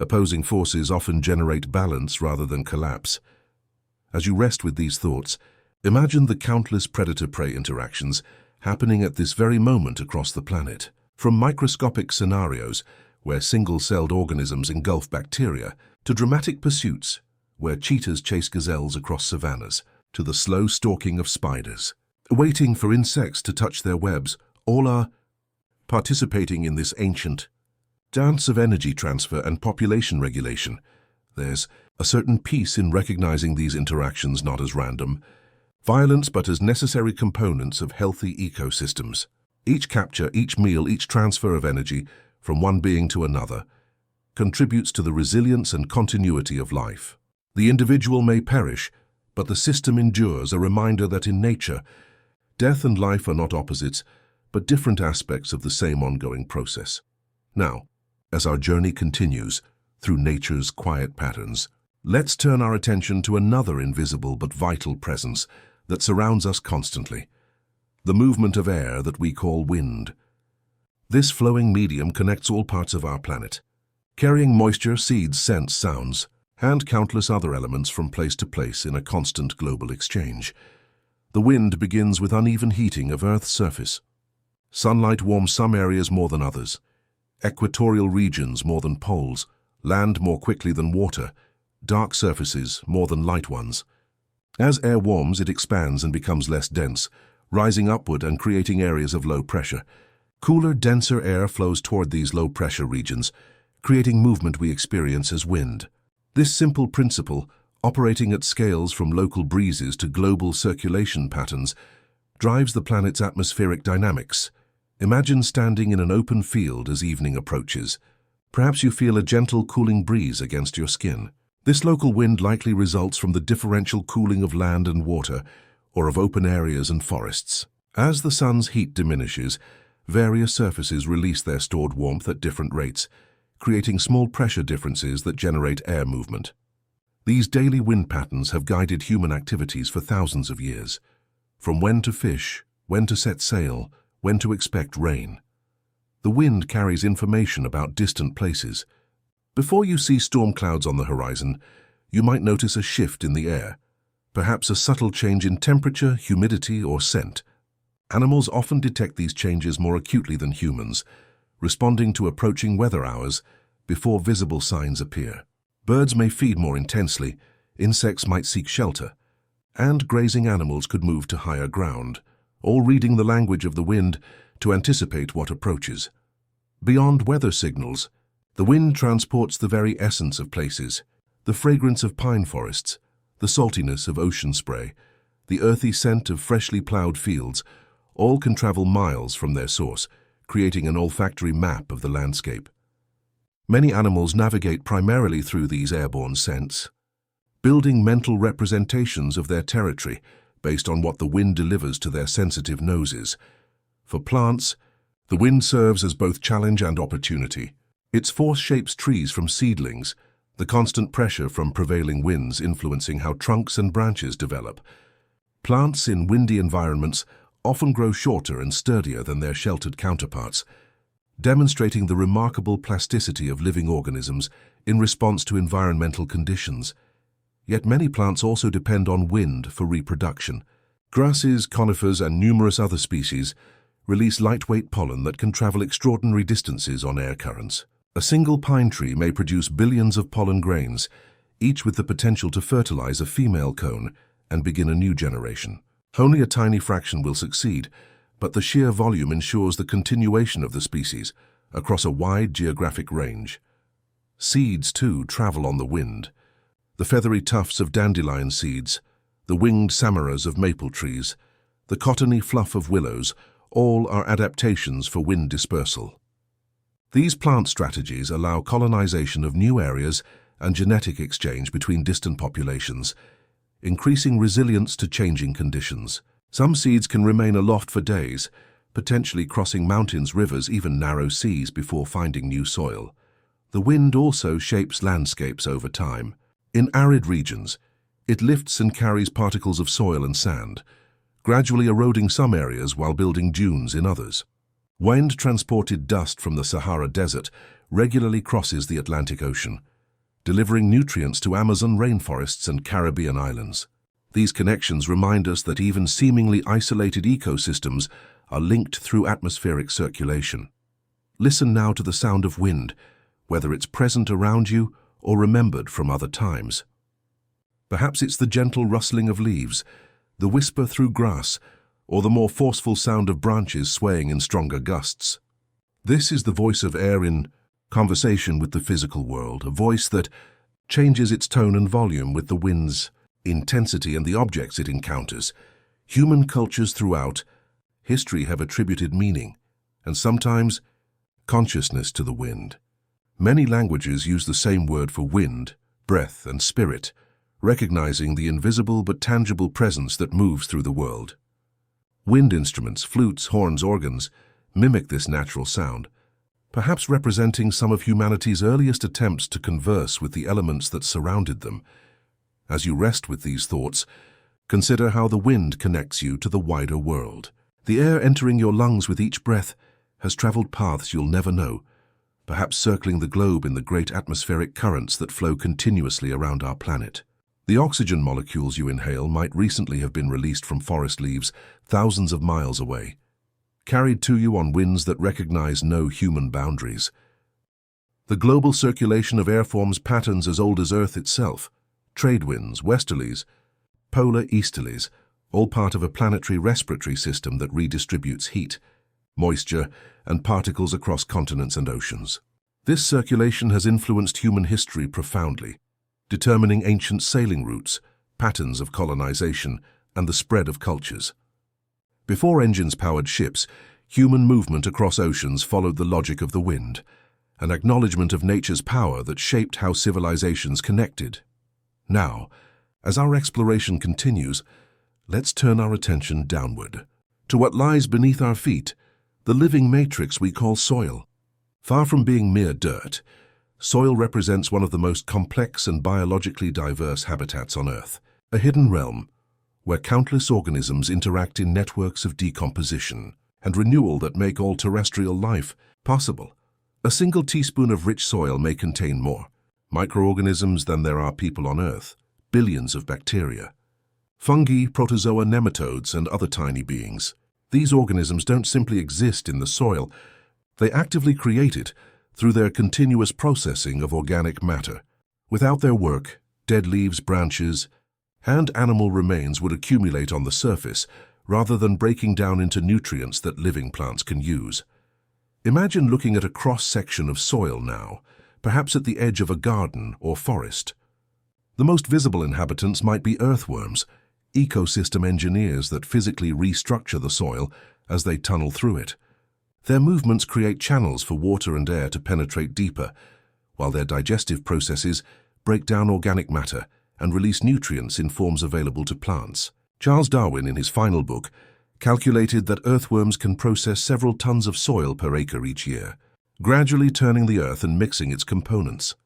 Opposing forces often generate balance rather than collapse. As you rest with these thoughts, imagine the countless predator-prey interactions happening at this very moment across the planet. From microscopic scenarios where single-celled organisms engulf bacteria, to dramatic pursuits where cheetahs chase gazelles across savannas, to the slow stalking of spiders, waiting for insects to touch their webs, all are participating in this ancient dance of energy transfer and population regulation. There's a certain peace in recognizing these interactions not as random violence but as necessary components of healthy ecosystems. Each capture, each meal, each transfer of energy from one being to another contributes to the resilience and continuity of life. The individual may perish, but the system endures, a reminder that in nature, death and life are not opposites, but different aspects of the same ongoing process. Now, as our journey continues through nature's quiet patterns, let's turn our attention to another invisible but vital presence that surrounds us constantly, the movement of air that we call wind. This flowing medium connects all parts of our planet, carrying moisture, seeds, scents, sounds, and countless other elements from place to place in a constant global exchange. The wind begins with uneven heating of Earth's surface. Sunlight warms some areas more than others, equatorial regions more than poles, land more quickly than water, dark surfaces more than light ones. As air warms, it expands and becomes less dense, rising upward and creating areas of low pressure. Cooler, denser air flows toward these low-pressure regions, creating movement we experience as wind. This simple principle, operating at scales from local breezes to global circulation patterns, drives the planet's atmospheric dynamics. Imagine standing in an open field as evening approaches. Perhaps you feel a gentle cooling breeze against your skin. This local wind likely results from the differential cooling of land and water, or of open areas and forests. As the sun's heat diminishes, various surfaces release their stored warmth at different rates, creating small pressure differences that generate air movement. These daily wind patterns have guided human activities for thousands of years. From when to fish, when to set sail, when to expect rain. The wind carries information about distant places. Before you see storm clouds on the horizon, you might notice a shift in the air, perhaps a subtle change in temperature, humidity, or scent. Animals often detect these changes more acutely than humans, responding to approaching weather hours before visible signs appear. Birds may feed more intensely, insects might seek shelter, and grazing animals could move to higher ground, all reading the language of the wind to anticipate what approaches. Beyond weather signals, the wind transports the very essence of places, the fragrance of pine forests, the saltiness of ocean spray, the earthy scent of freshly plowed fields. All can travel miles from their source, creating an olfactory map of the landscape. Many animals navigate primarily through these airborne scents, building mental representations of their territory based on what the wind delivers to their sensitive noses. For plants, the wind serves as both challenge and opportunity. Its force shapes trees from seedlings, the constant pressure from prevailing winds influencing how trunks and branches develop. Plants in windy environments often grow shorter and sturdier than their sheltered counterparts, demonstrating the remarkable plasticity of living organisms in response to environmental conditions. Yet many plants also depend on wind for reproduction. Grasses, conifers, and numerous other species release lightweight pollen that can travel extraordinary distances on air currents. A single pine tree may produce billions of pollen grains, each with the potential to fertilize a female cone and begin a new generation. Only a tiny fraction will succeed, but the sheer volume ensures the continuation of the species across a wide geographic range. Seeds, too, travel on the wind. The feathery tufts of dandelion seeds, the winged samaras of maple trees, the cottony fluff of willows, all are adaptations for wind dispersal. These plant strategies allow colonization of new areas and genetic exchange between distant populations, increasing resilience to changing conditions. Some seeds can remain aloft for days, potentially crossing mountains, rivers, even narrow seas before finding new soil. The wind also shapes landscapes over time. In arid regions, it lifts and carries particles of soil and sand, gradually eroding some areas while building dunes in others. Wind-transported dust from the Sahara Desert regularly crosses the Atlantic Ocean, delivering nutrients to Amazon rainforests and Caribbean islands. These connections remind us that even seemingly isolated ecosystems are linked through atmospheric circulation. Listen now to the sound of wind, whether it's present around you or remembered from other times. Perhaps it's the gentle rustling of leaves, the whisper through grass, or the more forceful sound of branches swaying in stronger gusts. This is the voice of air in conversation with the physical world, a voice that changes its tone and volume with the wind's intensity and the objects it encounters. Human cultures throughout history have attributed meaning, and sometimes consciousness, to the wind. Many languages use the same word for wind, breath, and spirit, recognizing the invisible but tangible presence that moves through the world. Wind instruments, flutes, horns, organs, mimic this natural sound, perhaps representing some of humanity's earliest attempts to converse with the elements that surrounded them. As you rest with these thoughts, consider how the wind connects you to the wider world. The air entering your lungs with each breath has traveled paths you'll never know, perhaps circling the globe in the great atmospheric currents that flow continuously around our planet. The oxygen molecules you inhale might recently have been released from forest leaves thousands of miles away, carried to you on winds that recognize no human boundaries. The global circulation of air forms patterns as old as Earth itself: trade winds, westerlies, polar easterlies, all part of a planetary respiratory system that redistributes heat, moisture, and particles across continents and oceans. This circulation has influenced human history profoundly. determining ancient sailing routes, patterns of colonization, and the spread of cultures. Before engines powered ships, human movement across oceans followed the logic of the wind, an acknowledgement of nature's power that shaped how civilizations connected. Now, as our exploration continues, let's turn our attention downward, to what lies beneath our feet, the living matrix we call soil. Far from being mere dirt, soil represents one of the most complex and biologically diverse habitats on Earth, a hidden realm where countless organisms interact in networks of decomposition and renewal that make all terrestrial life possible. A single teaspoon of rich soil may contain more microorganisms than there are people on Earth, billions of bacteria, fungi, protozoa, nematodes, and other tiny beings. These organisms don't simply exist in the soil, they actively create it through their continuous processing of organic matter. Without their work, dead leaves, branches, and animal remains would accumulate on the surface rather than breaking down into nutrients that living plants can use. Imagine looking at a cross-section of soil now, perhaps at the edge of a garden or forest. The most visible inhabitants might be earthworms, ecosystem engineers that physically restructure the soil as they tunnel through it. Their movements create channels for water and air to penetrate deeper, while their digestive processes break down organic matter and release nutrients in forms available to plants. Charles Darwin, in his final book, calculated that earthworms can process several tons of soil per acre each year, gradually turning the earth and mixing its components.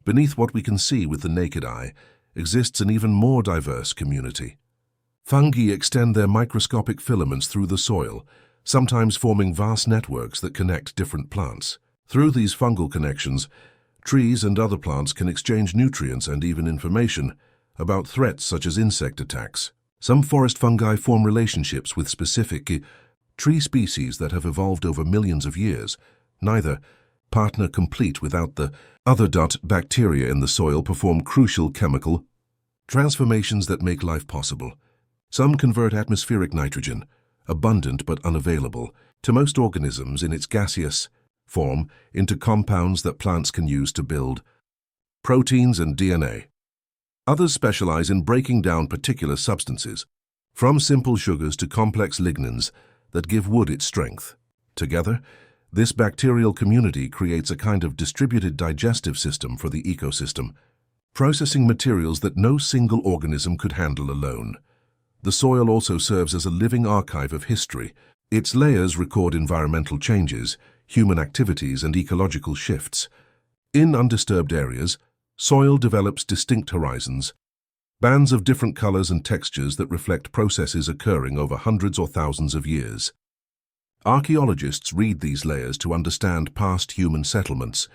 Beneath what we can see with the naked eye exists an even more diverse community. Fungi extend their microscopic filaments through the soil, sometimes forming vast networks that connect different plants. Through these fungal connections, trees and other plants can exchange nutrients and even information about threats such as insect attacks. Some forest fungi form relationships with specific tree species that have evolved over millions of years. Neither partner complete without the other. Bacteria in the soil perform crucial chemical transformations that make life possible. Some convert atmospheric nitrogen, abundant but unavailable to most organisms in its gaseous form, into compounds that plants can use to build proteins and DNA. Others specialize in breaking down particular substances, from simple sugars to complex lignins that give wood its strength. Together, this bacterial community creates a kind of distributed digestive system for the ecosystem, processing materials that no single organism could handle alone. The soil also serves as a living archive of history. Its layers record environmental changes, human activities, and ecological shifts. In undisturbed areas, soil develops distinct horizons, bands of different colors and textures that reflect processes occurring over hundreds or thousands of years. Archaeologists read these layers to understand past human settlements,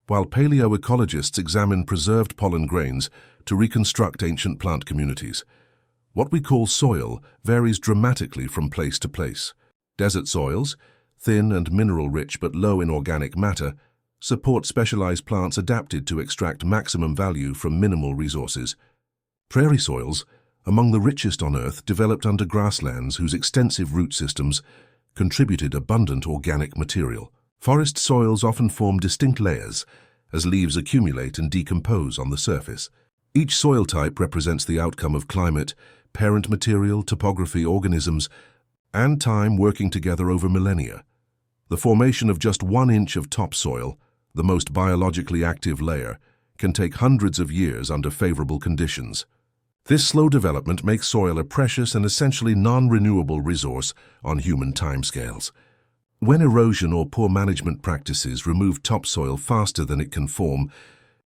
while paleoecologists examine preserved pollen grains to reconstruct ancient plant communities. What we call soil varies dramatically from place to place. Desert soils, thin and mineral-rich but low in organic matter, support specialized plants adapted to extract maximum value from minimal resources. Prairie soils, among the richest on Earth, developed under grasslands whose extensive root systems contributed abundant organic material. Forest soils often form distinct layers as leaves accumulate and decompose on the surface. Each soil type represents the outcome of climate, parent material, topography, organisms, and time working together over millennia. The formation of just 1 inch of topsoil, the most biologically active layer, can take hundreds of years under favorable conditions. This slow development makes soil a precious and essentially non-renewable resource on human timescales. When erosion or poor management practices remove topsoil faster than it can form,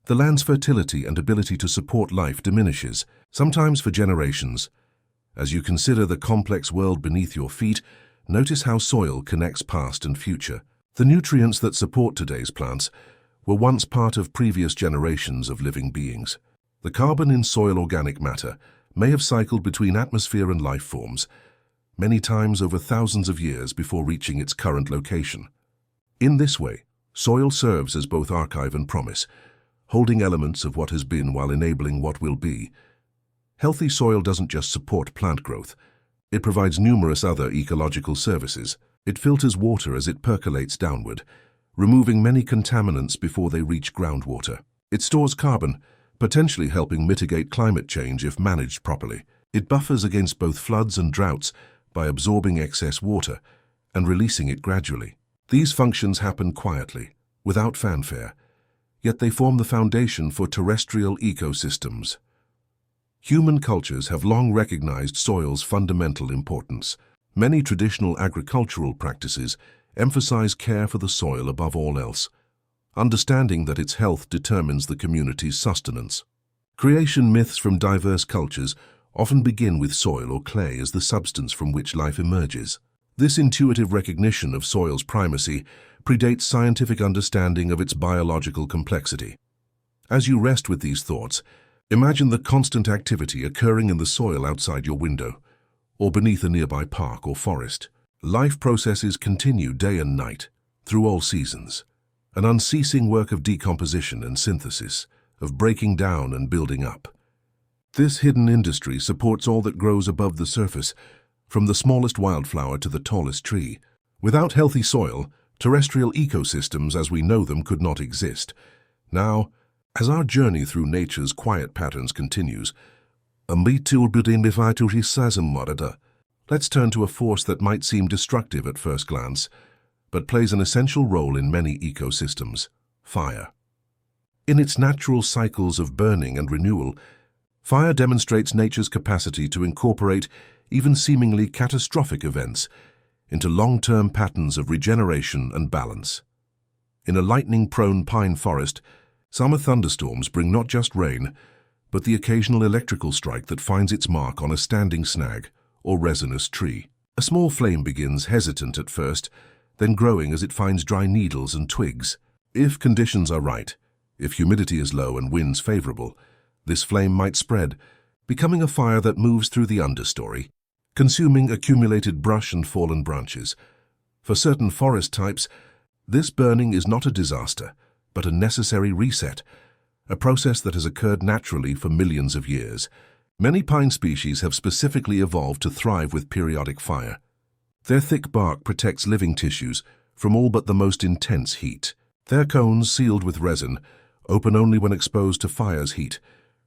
the land's fertility and ability to support life diminishes, sometimes for generations. As you consider the complex world beneath your feet, notice how soil connects past and future. The nutrients that support today's plants were once part of previous generations of living beings. The carbon in soil organic matter may have cycled between atmosphere and life forms, many times over thousands of years before reaching its current location. In this way, soil serves as both archive and promise, holding elements of what has been while enabling what will be. Healthy soil doesn't just support plant growth. It provides numerous other ecological services. It filters water as it percolates downward, removing many contaminants before they reach groundwater. It stores carbon, potentially helping mitigate climate change if managed properly. It buffers against both floods and droughts by absorbing excess water and releasing it gradually. These functions happen quietly, without fanfare, yet they form the foundation for terrestrial ecosystems. Human cultures have long recognized soil's fundamental importance. Many traditional agricultural practices emphasize care for the soil above all else, understanding that its health determines the community's sustenance. Creation myths from diverse cultures often begin with soil or clay as the substance from which life emerges. This intuitive recognition of soil's primacy predates scientific understanding of its biological complexity. As you rest with these thoughts, imagine the constant activity occurring in the soil outside your window, or beneath a nearby park or forest. Life processes continue day and night, through all seasons. An unceasing work of decomposition and synthesis, of breaking down and building up. This hidden industry supports all that grows above the surface, from the smallest wildflower to the tallest tree. Without healthy soil, terrestrial ecosystems as we know them could not exist. Now, as our journey through nature's quiet patterns continues, let's turn to a force that might seem destructive at first glance, but plays an essential role in many ecosystems: fire. In its natural cycles of burning and renewal, fire demonstrates nature's capacity to incorporate even seemingly catastrophic events into long-term patterns of regeneration and balance. In a lightning-prone pine forest, summer thunderstorms bring not just rain, but the occasional electrical strike that finds its mark on a standing snag or resinous tree. A small flame begins hesitant at first, then growing as it finds dry needles and twigs. If conditions are right, if humidity is low and winds favorable, this flame might spread, becoming a fire that moves through the understory, consuming accumulated brush and fallen branches. For certain forest types, this burning is not a disaster, but a necessary reset, a process that has occurred naturally for millions of years. Many pine species have specifically evolved to thrive with periodic fire. Their thick bark protects living tissues from all but the most intense heat. Their cones, sealed with resin, open only when exposed to fire's heat,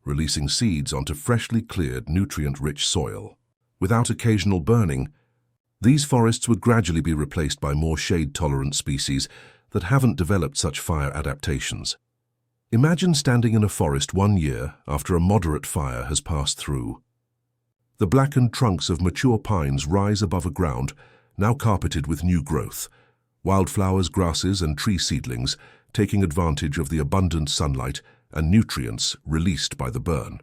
releasing seeds onto freshly cleared, nutrient-rich soil. Without occasional burning, these forests would gradually be replaced by more shade-tolerant species that haven't developed such fire adaptations. Imagine standing in a forest 1 year after a moderate fire has passed through. The blackened trunks of mature pines rise above a ground now carpeted with new growth, wildflowers, grasses, and tree seedlings taking advantage of the abundant sunlight and nutrients released by the burn.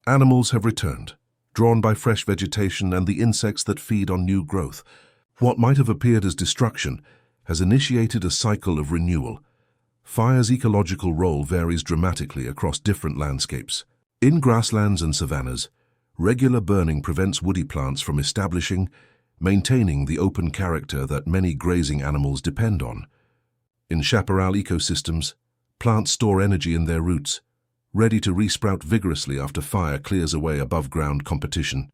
Animals have returned, drawn by fresh vegetation and the insects that feed on new growth. What might have appeared as destruction has initiated a cycle of renewal. Fire's ecological role varies dramatically across different landscapes. In grasslands and savannas, regular burning prevents woody plants from establishing, maintaining the open character that many grazing animals depend on. In chaparral ecosystems, plants store energy in their roots, ready to resprout vigorously after fire clears away above-ground competition.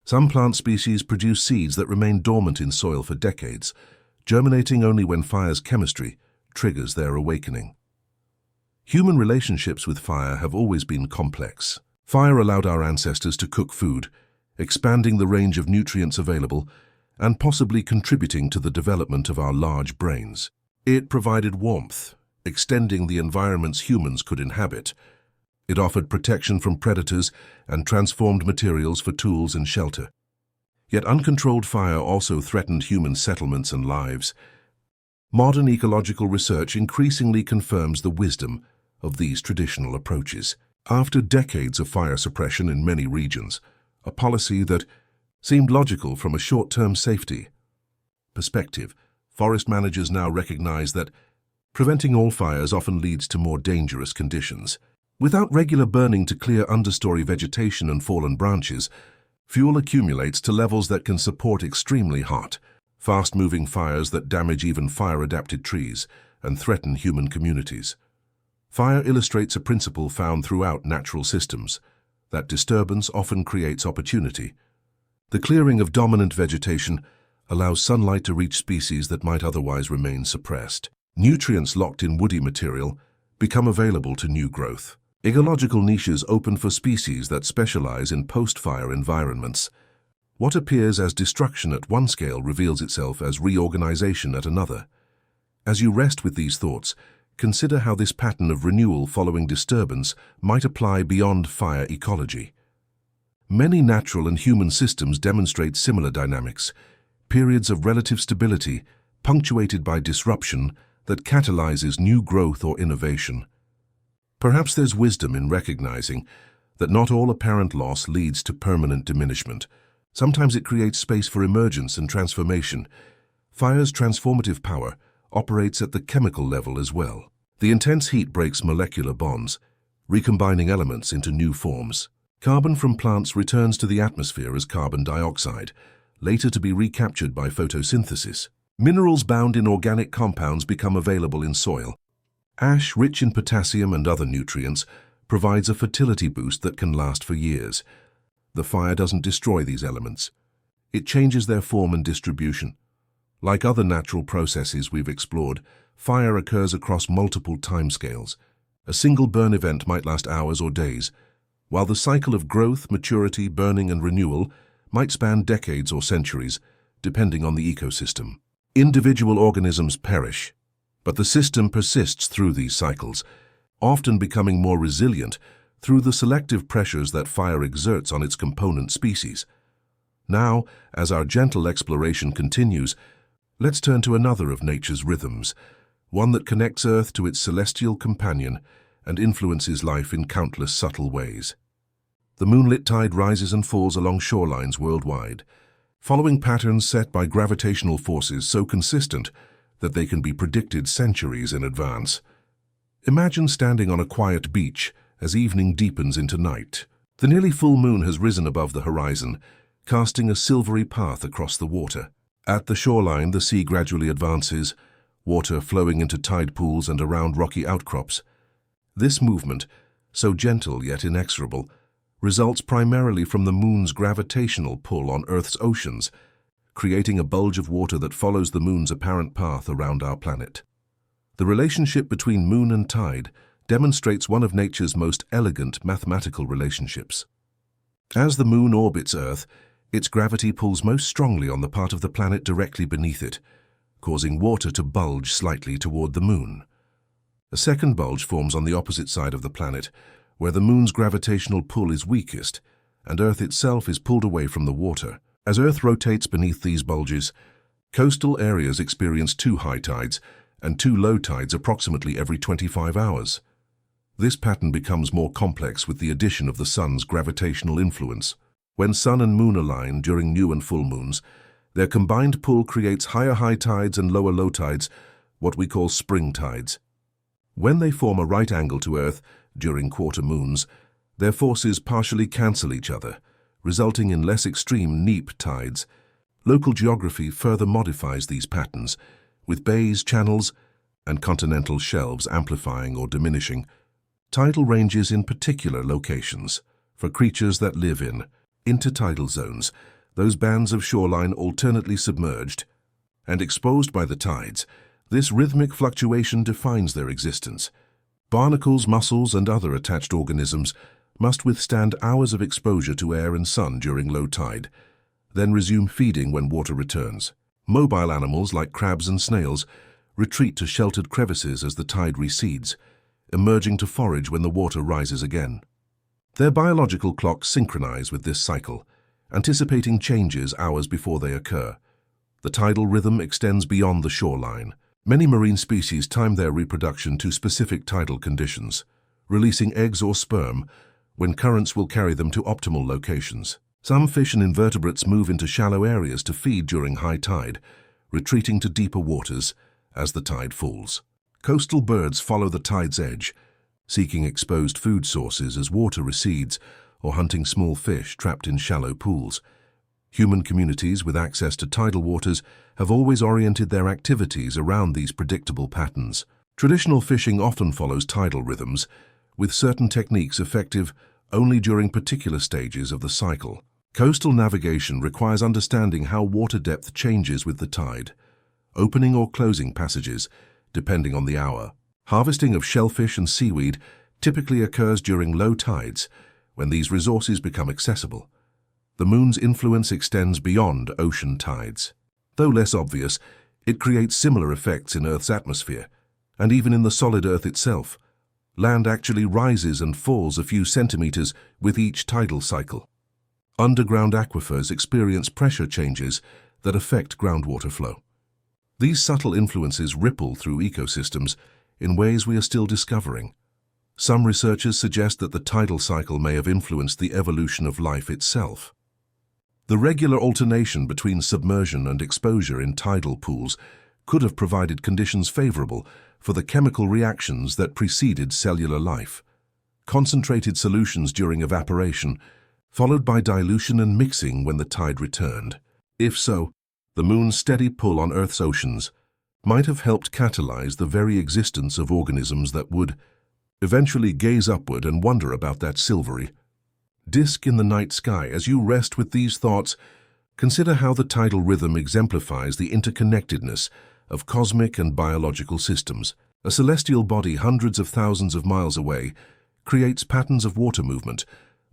Some plant species produce seeds that remain dormant in soil for decades, germinating only when fire's chemistry triggers their awakening. Human relationships with fire have always been complex. Fire allowed our ancestors to cook food, expanding the range of nutrients available and possibly contributing to the development of our large brains. It provided warmth, extending the environments humans could inhabit. It offered protection from predators and transformed materials for tools and shelter. Yet uncontrolled fire also threatened human settlements and lives. Modern ecological research increasingly confirms the wisdom of these traditional approaches. After decades of fire suppression in many regions, a policy that seemed logical from a short-term safety perspective, forest managers now recognize that preventing all fires often leads to more dangerous conditions. Without regular burning to clear understory vegetation and fallen branches, fuel accumulates to levels that can support extremely hot, fast-moving fires that damage even fire-adapted trees and threaten human communities. Fire illustrates a principle found throughout natural systems, that disturbance often creates opportunity. The clearing of dominant vegetation allows sunlight to reach species that might otherwise remain suppressed. Nutrients locked in woody material become available to new growth. Ecological niches open for species that specialize in post-fire environments. What appears as destruction at one scale reveals itself as reorganization at another. As you rest with these thoughts, consider how this pattern of renewal following disturbance might apply beyond fire ecology. Many natural and human systems demonstrate similar dynamics, periods of relative stability punctuated by disruption that catalyzes new growth or innovation. Perhaps there's wisdom in recognizing that not all apparent loss leads to permanent diminishment. Sometimes it creates space for emergence and transformation. Fire's transformative power operates at the chemical level as well. The intense heat breaks molecular bonds, recombining elements into new forms. Carbon from plants returns to the atmosphere as carbon dioxide, later to be recaptured by photosynthesis. Minerals bound in organic compounds become available in soil. Ash, rich in potassium and other nutrients, provides a fertility boost that can last for years. The fire doesn't destroy these elements. It changes their form and distribution. Like other natural processes we've explored, fire occurs across multiple timescales. A single burn event might last hours or days, while the cycle of growth, maturity, burning, and renewal might span decades or centuries, depending on the ecosystem. Individual organisms perish, but the system persists through these cycles, often becoming more resilient through the selective pressures that fire exerts on its component species. Now, as our gentle exploration continues, let's turn to another of nature's rhythms, one that connects Earth to its celestial companion and influences life in countless subtle ways. The moonlit tide rises and falls along shorelines worldwide, following patterns set by gravitational forces so consistent that they can be predicted centuries in advance. Imagine standing on a quiet beach as evening deepens into night. The nearly full moon has risen above the horizon, casting a silvery path across the water. At the shoreline, the sea gradually advances, water flowing into tide pools and around rocky outcrops. This movement, so gentle yet inexorable, results primarily from the moon's gravitational pull on Earth's oceans, creating a bulge of water that follows the moon's apparent path around our planet. The relationship between moon and tide demonstrates one of nature's most elegant mathematical relationships. As the moon orbits Earth, its gravity pulls most strongly on the part of the planet directly beneath it, causing water to bulge slightly toward the moon. A second bulge forms on the opposite side of the planet, where the moon's gravitational pull is weakest, and Earth itself is pulled away from the water. As Earth rotates beneath these bulges, coastal areas experience 2 high tides and 2 low tides approximately every 25 hours. This pattern becomes more complex with the addition of the sun's gravitational influence. When sun and moon align during new and full moons, their combined pull creates higher high tides and lower low tides, what we call spring tides. When they form a right angle to Earth during quarter moons, their forces partially cancel each other, resulting in less extreme neap tides. Local geography further modifies these patterns, with bays, channels, and continental shelves amplifying or diminishing tidal ranges in particular locations. For creatures that live in intertidal zones, those bands of shoreline alternately submerged and exposed by the tides, this rhythmic fluctuation defines their existence. Barnacles, mussels, and other attached organisms must withstand hours of exposure to air and sun during low tide, then resume feeding when water returns. Mobile animals like crabs and snails retreat to sheltered crevices as the tide recedes, emerging to forage when the water rises again. Their biological clocks synchronize with this cycle, anticipating changes hours before they occur. The tidal rhythm extends beyond the shoreline. Many marine species time their reproduction to specific tidal conditions, releasing eggs or sperm when currents will carry them to optimal locations. Some fish and invertebrates move into shallow areas to feed during high tide, retreating to deeper waters as the tide falls. Coastal birds follow the tide's edge, seeking exposed food sources as water recedes or hunting small fish trapped in shallow pools. Human communities with access to tidal waters have always oriented their activities around these predictable patterns. Traditional fishing often follows tidal rhythms, with certain techniques effective only during particular stages of the cycle. Coastal navigation requires understanding how water depth changes with the tide, opening or closing passages, depending on the hour. Harvesting of shellfish and seaweed typically occurs during low tides, when these resources become accessible. The moon's influence extends beyond ocean tides. Though less obvious, it creates similar effects in Earth's atmosphere, and even in the solid Earth itself. Land actually rises and falls a few centimeters with each tidal cycle. Underground aquifers experience pressure changes that affect groundwater flow. These subtle influences ripple through ecosystems in ways we are still discovering. Some researchers suggest that the tidal cycle may have influenced the evolution of life itself. The regular alternation between submersion and exposure in tidal pools could have provided conditions favorable for the chemical reactions that preceded cellular life. Concentrated solutions during evaporation, followed by dilution and mixing when the tide returned. If so, the moon's steady pull on Earth's oceans might have helped catalyze the very existence of organisms that would eventually gaze upward and wonder about that silvery disk in the night sky. As you rest with these thoughts, consider how the tidal rhythm exemplifies the interconnectedness of cosmic and biological systems. A celestial body hundreds of thousands of miles away creates patterns of water movement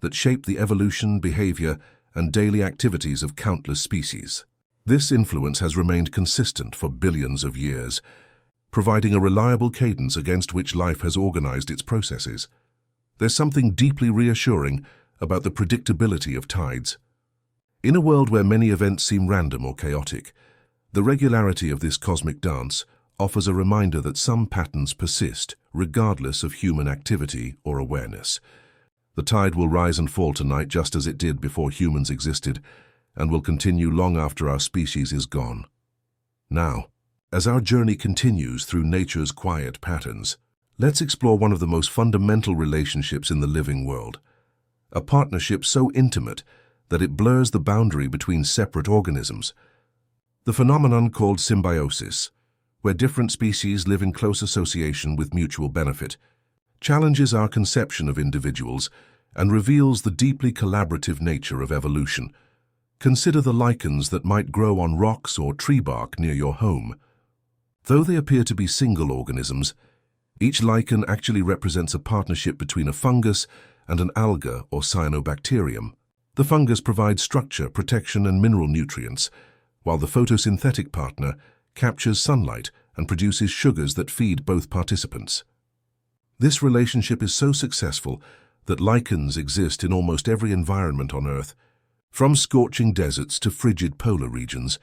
that shape the evolution, behavior, and daily activities of countless species. This influence has remained consistent for billions of years, providing a reliable cadence against which life has organized its processes. There's something deeply reassuring about the predictability of tides. In a world where many events seem random or chaotic, the regularity of this cosmic dance offers a reminder that some patterns persist, regardless of human activity or awareness. The tide will rise and fall tonight just as it did before humans existed, and will continue long after our species is gone. Now, as our journey continues through nature's quiet patterns, let's explore one of the most fundamental relationships in the living world. A partnership so intimate that it blurs the boundary between separate organisms. The phenomenon called symbiosis, where different species live in close association with mutual benefit, challenges our conception of individuals and reveals the deeply collaborative nature of evolution. Consider the lichens that might grow on rocks or tree bark near your home. Though they appear to be single organisms, each lichen actually represents a partnership between a fungus and an alga or cyanobacterium. The fungus provides structure, protection, and mineral nutrients, while the photosynthetic partner captures sunlight and produces sugars that feed both participants. This relationship is so successful that lichens exist in almost every environment on Earth, from scorching deserts to frigid polar regions.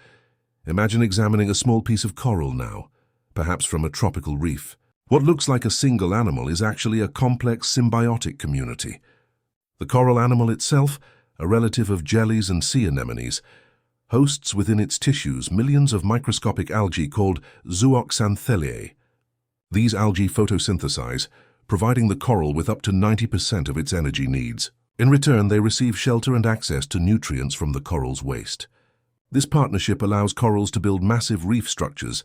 Imagine examining a small piece of coral now, perhaps from a tropical reef. What looks like a single animal is actually a complex symbiotic community. The coral animal itself, a relative of jellies and sea anemones, hosts within its tissues millions of microscopic algae called zooxanthellae. These algae photosynthesize, providing the coral with up to 90% of its energy needs. In return, they receive shelter and access to nutrients from the coral's waste. This partnership allows corals to build massive reef structures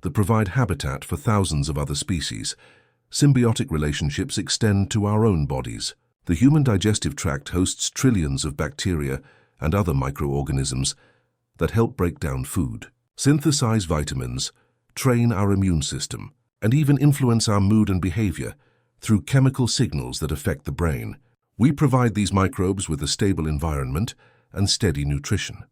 that provide habitat for thousands of other species. Symbiotic relationships extend to our own bodies. The human digestive tract hosts trillions of bacteria and other microorganisms that help break down food, synthesize vitamins, train our immune system, and even influence our mood and behavior through chemical signals that affect the brain. We provide these microbes with a stable environment and steady nutrition.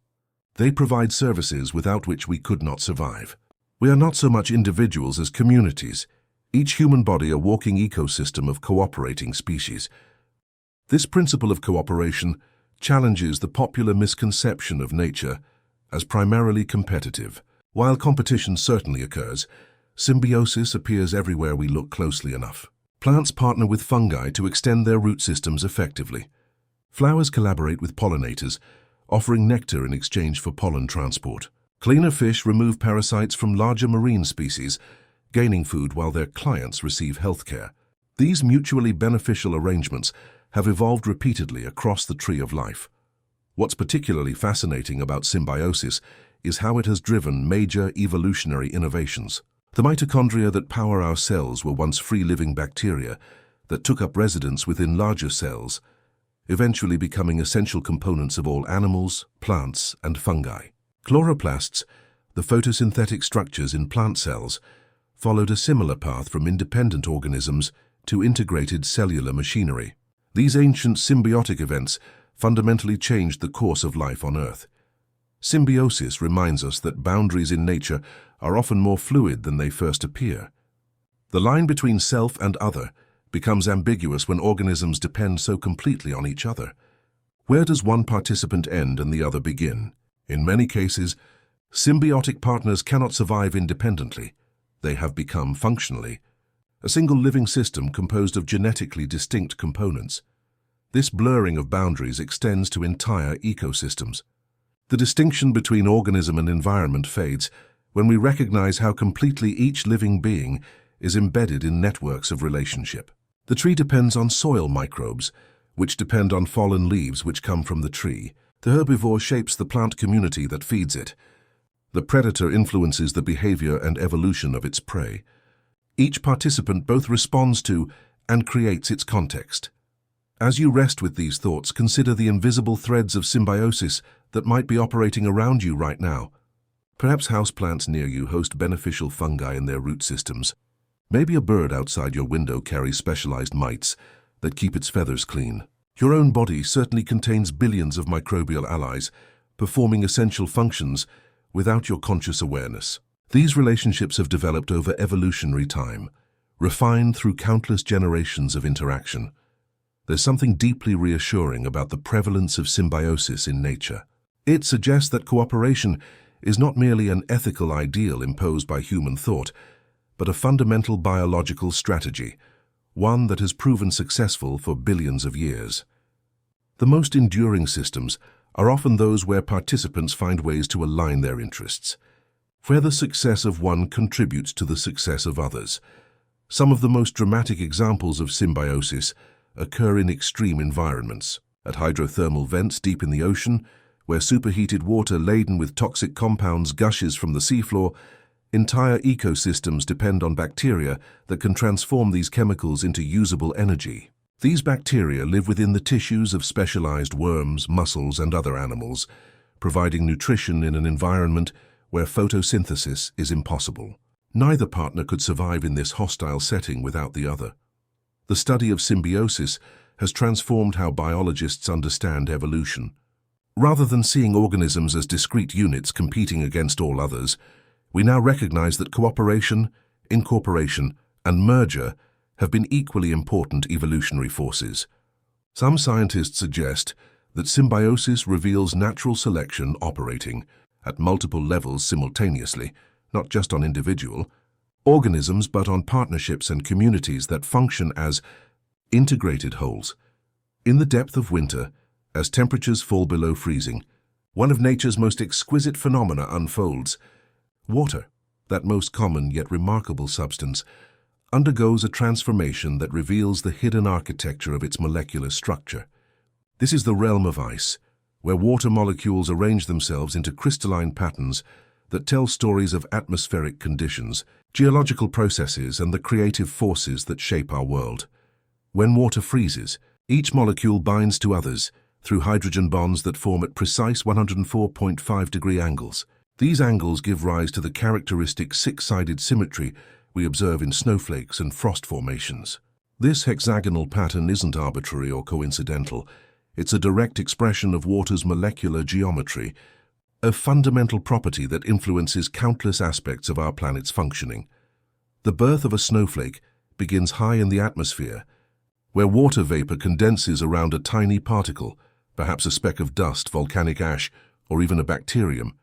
They provide services without which we could not survive. We are not so much individuals as communities, each human body a walking ecosystem of cooperating species. This principle of cooperation challenges the popular misconception of nature as primarily competitive. While competition certainly occurs, symbiosis appears everywhere we look closely enough. Plants partner with fungi to extend their root systems effectively. Flowers collaborate with pollinators, offering nectar in exchange for pollen transport. Cleaner fish remove parasites from larger marine species, gaining food while their clients receive health care. These mutually beneficial arrangements have evolved repeatedly across the tree of life. What's particularly fascinating about symbiosis is how it has driven major evolutionary innovations. The mitochondria that power our cells were once free-living bacteria that took up residence within larger cells, eventually becoming essential components of all animals, plants, and fungi. Chloroplasts, the photosynthetic structures in plant cells, followed a similar path from independent organisms to integrated cellular machinery. These ancient symbiotic events fundamentally changed the course of life on Earth. Symbiosis reminds us that boundaries in nature are often more fluid than they first appear. The line between self and other becomes ambiguous when organisms depend so completely on each other. Where does one participant end and the other begin? In many cases, symbiotic partners cannot survive independently. They have become functionally a single living system composed of genetically distinct components. This blurring of boundaries extends to entire ecosystems. The distinction between organism and environment fades when we recognize how completely each living being is embedded in networks of relationship. The tree depends on soil microbes, which depend on fallen leaves which come from the tree. The herbivore shapes the plant community that feeds it. The predator influences the behavior and evolution of its prey. Each participant both responds to and creates its context. As you rest with these thoughts, consider the invisible threads of symbiosis that might be operating around you right now. Perhaps houseplants near you host beneficial fungi in their root systems. Maybe a bird outside your window carries specialized mites that keep its feathers clean. Your own body certainly contains billions of microbial allies, performing essential functions without your conscious awareness. These relationships have developed over evolutionary time, refined through countless generations of interaction. There's something deeply reassuring about the prevalence of symbiosis in nature. It suggests that cooperation is not merely an ethical ideal imposed by human thought, but a fundamental biological strategy, one that has proven successful for billions of years. The most enduring systems are often those where participants find ways to align their interests, where the success of one contributes to the success of others. Some of the most dramatic examples of symbiosis occur in extreme environments. At hydrothermal vents deep in the ocean, where superheated water laden with toxic compounds gushes from the seafloor, entire ecosystems depend on bacteria that can transform these chemicals into usable energy. These bacteria live within the tissues of specialized worms, mussels, and other animals, providing nutrition in an environment where photosynthesis is impossible. Neither partner could survive in this hostile setting without the other. The study of symbiosis has transformed how biologists understand evolution. Rather than seeing organisms as discrete units competing against all others, we now recognize that cooperation, incorporation, and merger have been equally important evolutionary forces. Some scientists suggest that symbiosis reveals natural selection operating at multiple levels simultaneously, not just on individual organisms, but on partnerships and communities that function as integrated wholes. In the depth of winter, as temperatures fall below freezing, one of nature's most exquisite phenomena unfolds. Water, that most common yet remarkable substance, undergoes a transformation that reveals the hidden architecture of its molecular structure. This is the realm of ice, where water molecules arrange themselves into crystalline patterns that tell stories of atmospheric conditions, geological processes, and the creative forces that shape our world. When water freezes, each molecule binds to others through hydrogen bonds that form at precise 104.5-degree angles. These angles give rise to the characteristic six-sided symmetry we observe in snowflakes and frost formations. This hexagonal pattern isn't arbitrary or coincidental. It's a direct expression of water's molecular geometry, a fundamental property that influences countless aspects of our planet's functioning. The birth of a snowflake begins high in the atmosphere, where water vapor condenses around a tiny particle, perhaps a speck of dust, volcanic ash, or even a bacterium.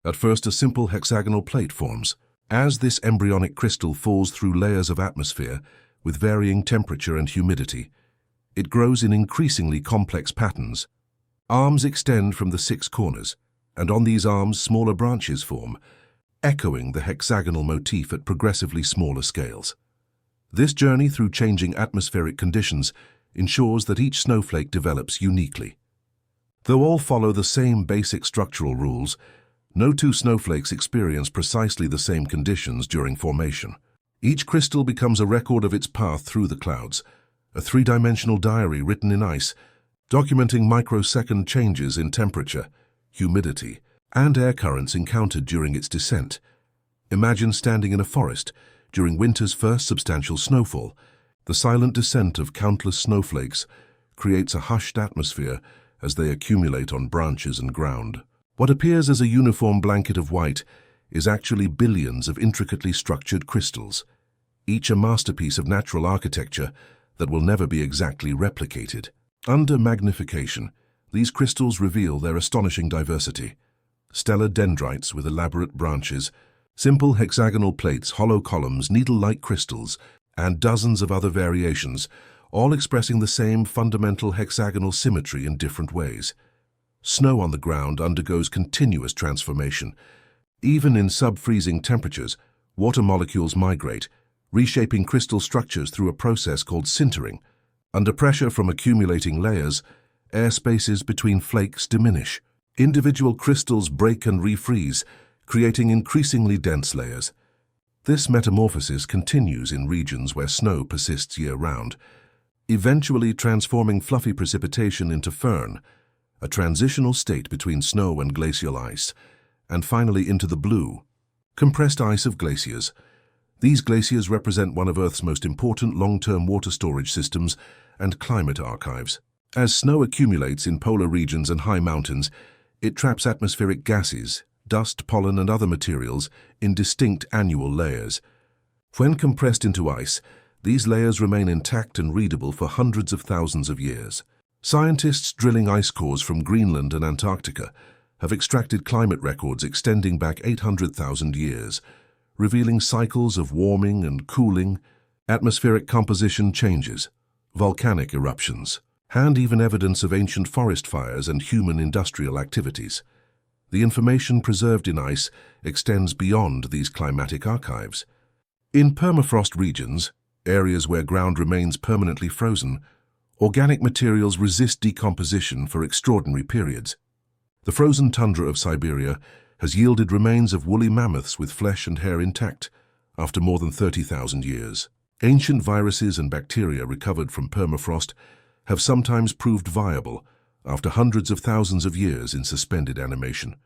At first, a simple hexagonal plate forms. As this embryonic crystal falls through layers of atmosphere with varying temperature and humidity, it grows in increasingly complex patterns. Arms extend from the six corners, and on these arms smaller branches form, echoing the hexagonal motif at progressively smaller scales. This journey through changing atmospheric conditions ensures that each snowflake develops uniquely. Though all follow the same basic structural rules, no two snowflakes experience precisely the same conditions during formation. Each crystal becomes a record of its path through the clouds, a three-dimensional diary written in ice, documenting microsecond changes in temperature, humidity, and air currents encountered during its descent. Imagine standing in a forest during winter's first substantial snowfall. The silent descent of countless snowflakes creates a hushed atmosphere as they accumulate on branches and ground. What appears as a uniform blanket of white is actually billions of intricately structured crystals, each a masterpiece of natural architecture that will never be exactly replicated. Under magnification, these crystals reveal their astonishing diversity. Stellar dendrites with elaborate branches, simple hexagonal plates, hollow columns, needle-like crystals, and dozens of other variations, all expressing the same fundamental hexagonal symmetry in different ways. Snow on the ground undergoes continuous transformation. Even in sub-freezing temperatures, water molecules migrate, reshaping crystal structures through a process called sintering. Under pressure from accumulating layers, air spaces between flakes diminish. Individual crystals break and refreeze, creating increasingly dense layers. This metamorphosis continues in regions where snow persists year-round, eventually transforming fluffy precipitation into firn, a transitional state between snow and glacial ice, and finally into the blue, compressed ice of glaciers. These glaciers represent one of Earth's most important long-term water storage systems and climate archives. As snow accumulates in polar regions and high mountains, it traps atmospheric gases, dust, pollen, and other materials in distinct annual layers. When compressed into ice, these layers remain intact and readable for hundreds of thousands of years. Scientists drilling ice cores from Greenland and Antarctica have extracted climate records extending back 800,000 years, revealing cycles of warming and cooling, atmospheric composition changes, volcanic eruptions, and even evidence of ancient forest fires and human industrial activities. The information preserved in ice extends beyond these climatic archives. In permafrost regions, areas where ground remains permanently frozen, organic materials resist decomposition for extraordinary periods. The frozen tundra of Siberia has yielded remains of woolly mammoths with flesh and hair intact after more than 30,000 years. Ancient viruses and bacteria recovered from permafrost have sometimes proved viable after hundreds of thousands of years in suspended animation.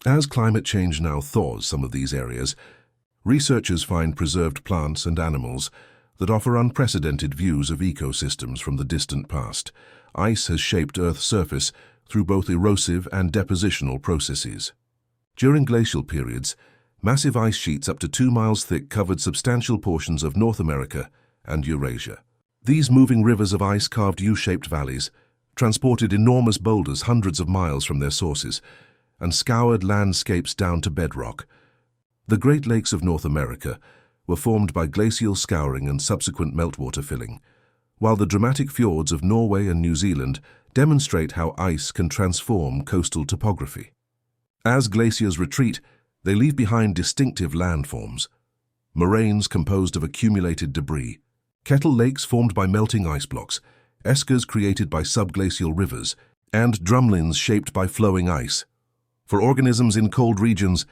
As climate change now thaws some of these areas, researchers find preserved plants and animals that offer unprecedented views of ecosystems from the distant past. Ice has shaped Earth's surface through both erosive and depositional processes. During glacial periods, massive ice sheets up to 2 miles thick covered substantial portions of North America and Eurasia. These moving rivers of ice carved U-shaped valleys, transported enormous boulders hundreds of miles from their sources, and scoured landscapes down to bedrock. The Great Lakes of North America were formed by glacial scouring and subsequent meltwater filling, while the dramatic fjords of Norway and New Zealand demonstrate how ice can transform coastal topography. As glaciers retreat, they leave behind distinctive landforms, moraines composed of accumulated debris, kettle lakes formed by melting ice blocks, eskers created by subglacial rivers, and drumlins shaped by flowing ice. For organisms in cold regions,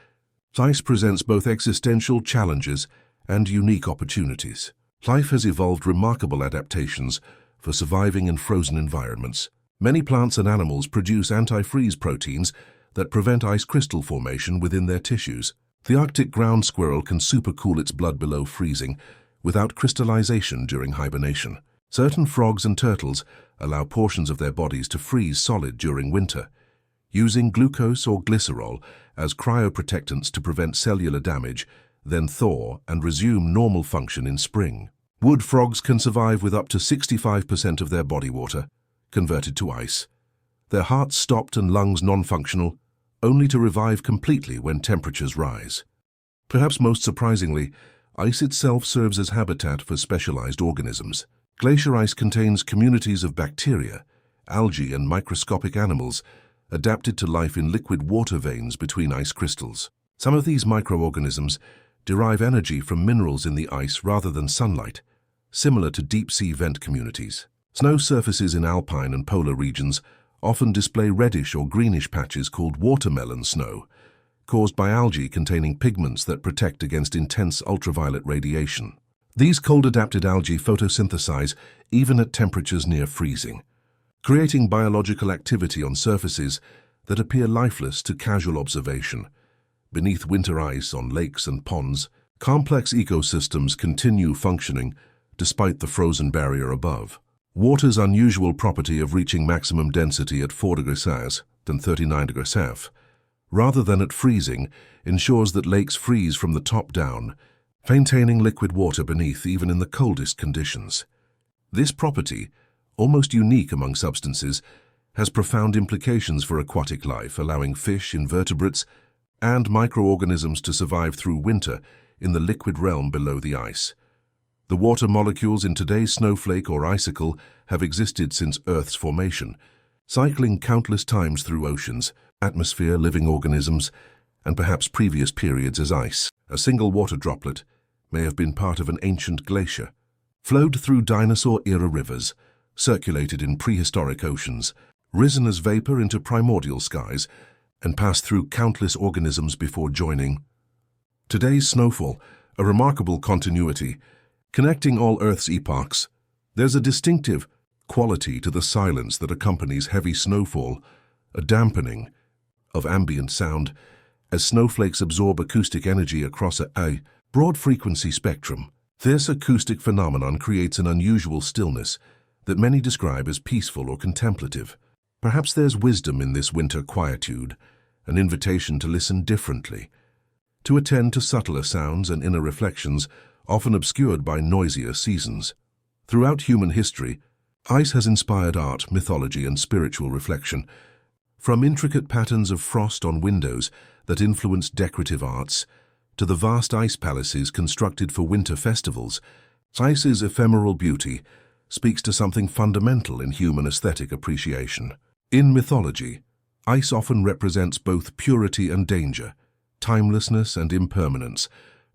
ice presents both existential challenges and unique opportunities. Life has evolved remarkable adaptations for surviving in frozen environments. Many plants and animals produce anti-freeze proteins that prevent ice crystal formation within their tissues. The Arctic ground squirrel can supercool its blood below freezing without crystallization during hibernation. Certain frogs and turtles allow portions of their bodies to freeze solid during winter, using glucose or glycerol as cryoprotectants to prevent cellular damage, then thaw and resume normal function in spring. Wood frogs can survive with up to 65% of their body water converted to ice, their hearts stopped and lungs non-functional, only to revive completely when temperatures rise. Perhaps most surprisingly, ice itself serves as habitat for specialized organisms. Glacier ice contains communities of bacteria, algae, and microscopic animals adapted to life in liquid water veins between ice crystals. Some of these microorganisms derive energy from minerals in the ice rather than sunlight, similar to deep-sea vent communities. Snow surfaces in alpine and polar regions often display reddish or greenish patches called watermelon snow, caused by algae containing pigments that protect against intense ultraviolet radiation. These cold-adapted algae photosynthesize even at temperatures near freezing, creating biological activity on surfaces that appear lifeless to casual observation. Beneath winter ice on lakes and ponds, complex ecosystems continue functioning despite the frozen barrier above. Water's unusual property of reaching maximum density at 4 degrees Celsius than 39 degrees Celsius, rather than at freezing, ensures that lakes freeze from the top down, maintaining liquid water beneath even in the coldest conditions. This property, almost unique among substances, has profound implications for aquatic life, allowing fish, invertebrates, and microorganisms to survive through winter in the liquid realm below the ice. The water molecules in today's snowflake or icicle have existed since Earth's formation, cycling countless times through oceans, atmosphere, living organisms, and perhaps previous periods as ice. A single water droplet may have been part of an ancient glacier, flowed through dinosaur-era rivers, circulated in prehistoric oceans, risen as vapor into primordial skies, and passed through countless organisms before joining. Today's snowfall, a remarkable continuity, connecting all Earth's epochs. There's a distinctive quality to the silence that accompanies heavy snowfall, a dampening of ambient sound, as snowflakes absorb acoustic energy across a broad frequency spectrum. This acoustic phenomenon creates an unusual stillness that many describe as peaceful or contemplative. Perhaps there's wisdom in this winter quietude, an invitation to listen differently, to attend to subtler sounds and inner reflections often obscured by noisier seasons. Throughout human history, ice has inspired art, mythology, and spiritual reflection. From intricate patterns of frost on windows that influenced decorative arts, to the vast ice palaces constructed for winter festivals, ice's ephemeral beauty speaks to something fundamental in human aesthetic appreciation. In mythology, ice often represents both purity and danger, timelessness and impermanence,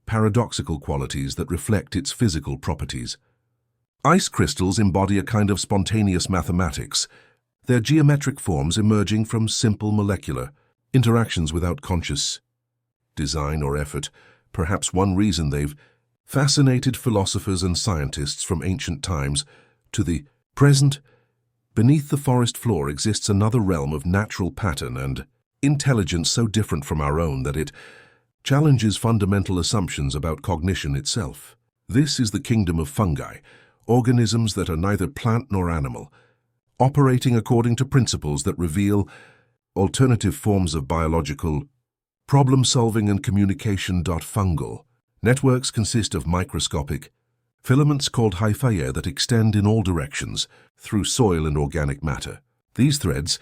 paradoxical qualities that reflect its physical properties. Ice crystals embody a kind of spontaneous mathematics, their geometric forms emerging from simple molecular interactions without conscious design or effort. Perhaps one reason they've fascinated philosophers and scientists from ancient times to the present. Beneath the forest floor exists another realm of natural pattern and intelligence so different from our own that it challenges fundamental assumptions about cognition itself. This is the kingdom of fungi, organisms that are neither plant nor animal, operating according to principles that reveal alternative forms of biological problem-solving and communication. Fungal networks consist of microscopic filaments called hyphae that extend in all directions through soil and organic matter. These threads,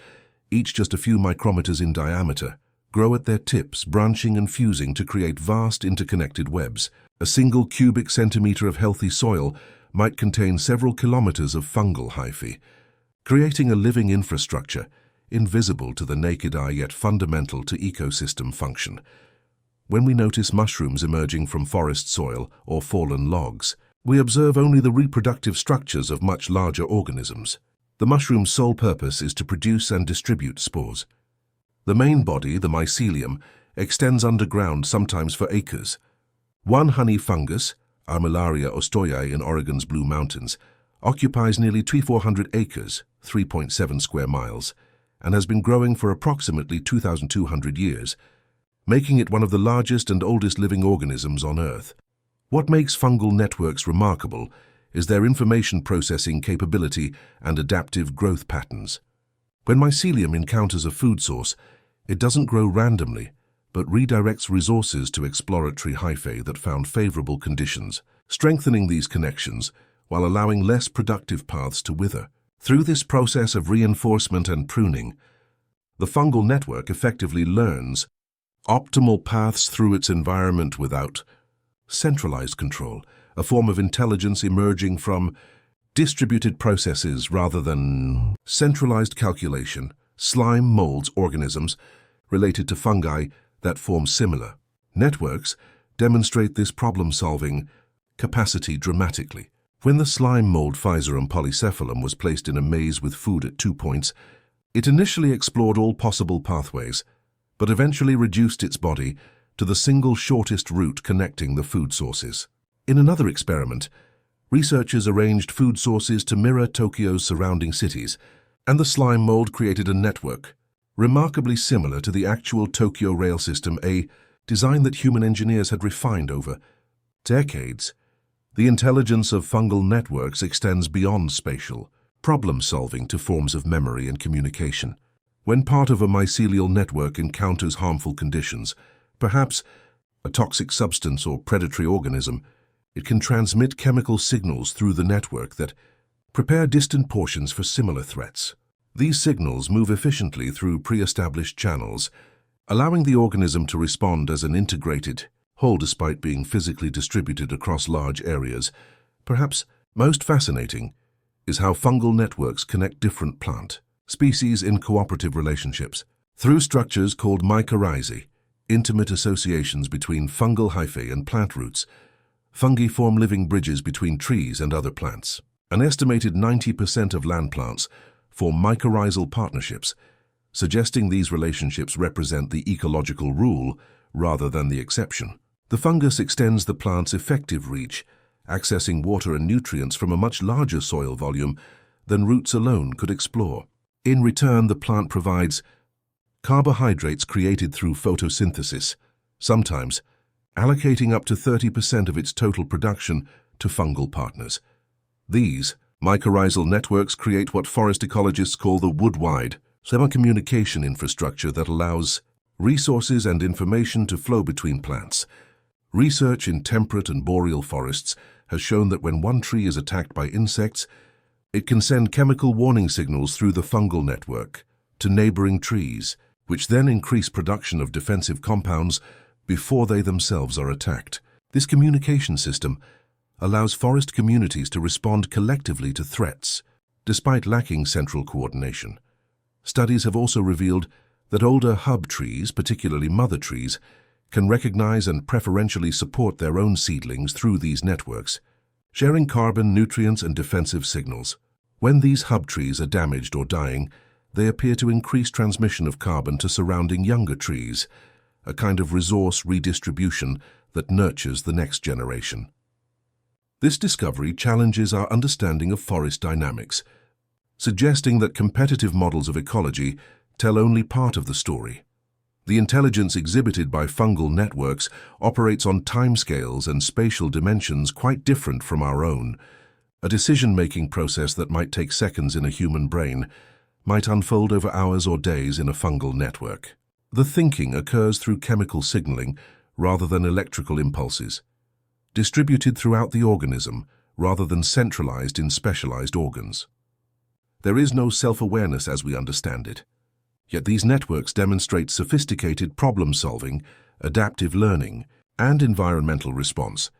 each just a few micrometers in diameter, grow at their tips, branching and fusing to create vast interconnected webs. A single cubic centimeter of healthy soil might contain several kilometers of fungal hyphae, creating a living infrastructure invisible to the naked eye yet fundamental to ecosystem function. When we notice mushrooms emerging from forest soil or fallen logs, we observe only the reproductive structures of much larger organisms. The mushroom's sole purpose is to produce and distribute spores. The main body, the mycelium, extends underground sometimes for acres. One honey fungus, Armillaria ostoyae in Oregon's Blue Mountains, occupies nearly 400 acres, 3.7 square miles, and has been growing for approximately 2,200 years, making it one of the largest and oldest living organisms on Earth. What makes fungal networks remarkable is their information processing capability and adaptive growth patterns. When mycelium encounters a food source, it doesn't grow randomly, but redirects resources to exploratory hyphae that found favorable conditions, strengthening these connections while allowing less productive paths to wither. Through this process of reinforcement and pruning, the fungal network effectively learns optimal paths through its environment without centralized control, a form of intelligence emerging from distributed processes rather than centralized calculation. Slime molds organisms related to fungi that form similar networks demonstrate this problem-solving capacity dramatically. When the slime mold Physarum polycephalum was placed in a maze with food at 2 points, it initially explored all possible pathways, but eventually reduced its body to the single shortest route connecting the food sources. In another experiment, researchers arranged food sources to mirror Tokyo's surrounding cities, and the slime mold created a network remarkably similar to the actual Tokyo rail system, a design that human engineers had refined over decades. The intelligence of fungal networks extends beyond spatial problem-solving to forms of memory and communication. When part of a mycelial network encounters harmful conditions, perhaps a toxic substance or predatory organism, it can transmit chemical signals through the network that prepare distant portions for similar threats. These signals move efficiently through pre-established channels, allowing the organism to respond as an integrated whole despite being physically distributed across large areas. Perhaps most fascinating is how fungal networks connect different plant species in cooperative relationships. Through structures called mycorrhizae, intimate associations between fungal hyphae and plant roots, fungi form living bridges between trees and other plants. An estimated 90% of land plants form mycorrhizal partnerships, suggesting these relationships represent the ecological rule rather than the exception. The fungus extends the plant's effective reach, accessing water and nutrients from a much larger soil volume than roots alone could explore. In return, the plant provides carbohydrates created through photosynthesis, sometimes allocating up to 30% of its total production to fungal partners. These mycorrhizal networks create what forest ecologists call the wood-wide semi-communication infrastructure that allows resources and information to flow between plants. Research in temperate and boreal forests has shown that when one tree is attacked by insects, it can send chemical warning signals through the fungal network to neighboring trees, which then increase production of defensive compounds before they themselves are attacked. This communication system allows forest communities to respond collectively to threats, despite lacking central coordination. Studies have also revealed that older hub trees, particularly mother trees, can recognize and preferentially support their own seedlings through these networks, sharing carbon, nutrients, and defensive signals. When these hub trees are damaged or dying, they appear to increase transmission of carbon to surrounding younger trees, a kind of resource redistribution that nurtures the next generation. This discovery challenges our understanding of forest dynamics, suggesting that competitive models of ecology tell only part of the story. The intelligence exhibited by fungal networks operates on timescales and spatial dimensions quite different from our own. A decision-making process that might take seconds in a human brain might unfold over hours or days in a fungal network. The thinking occurs through chemical signaling rather than electrical impulses, distributed throughout the organism rather than centralized in specialized organs. There is no self-awareness as we understand it. Yet these networks demonstrate sophisticated problem-solving, adaptive learning, and environmental response.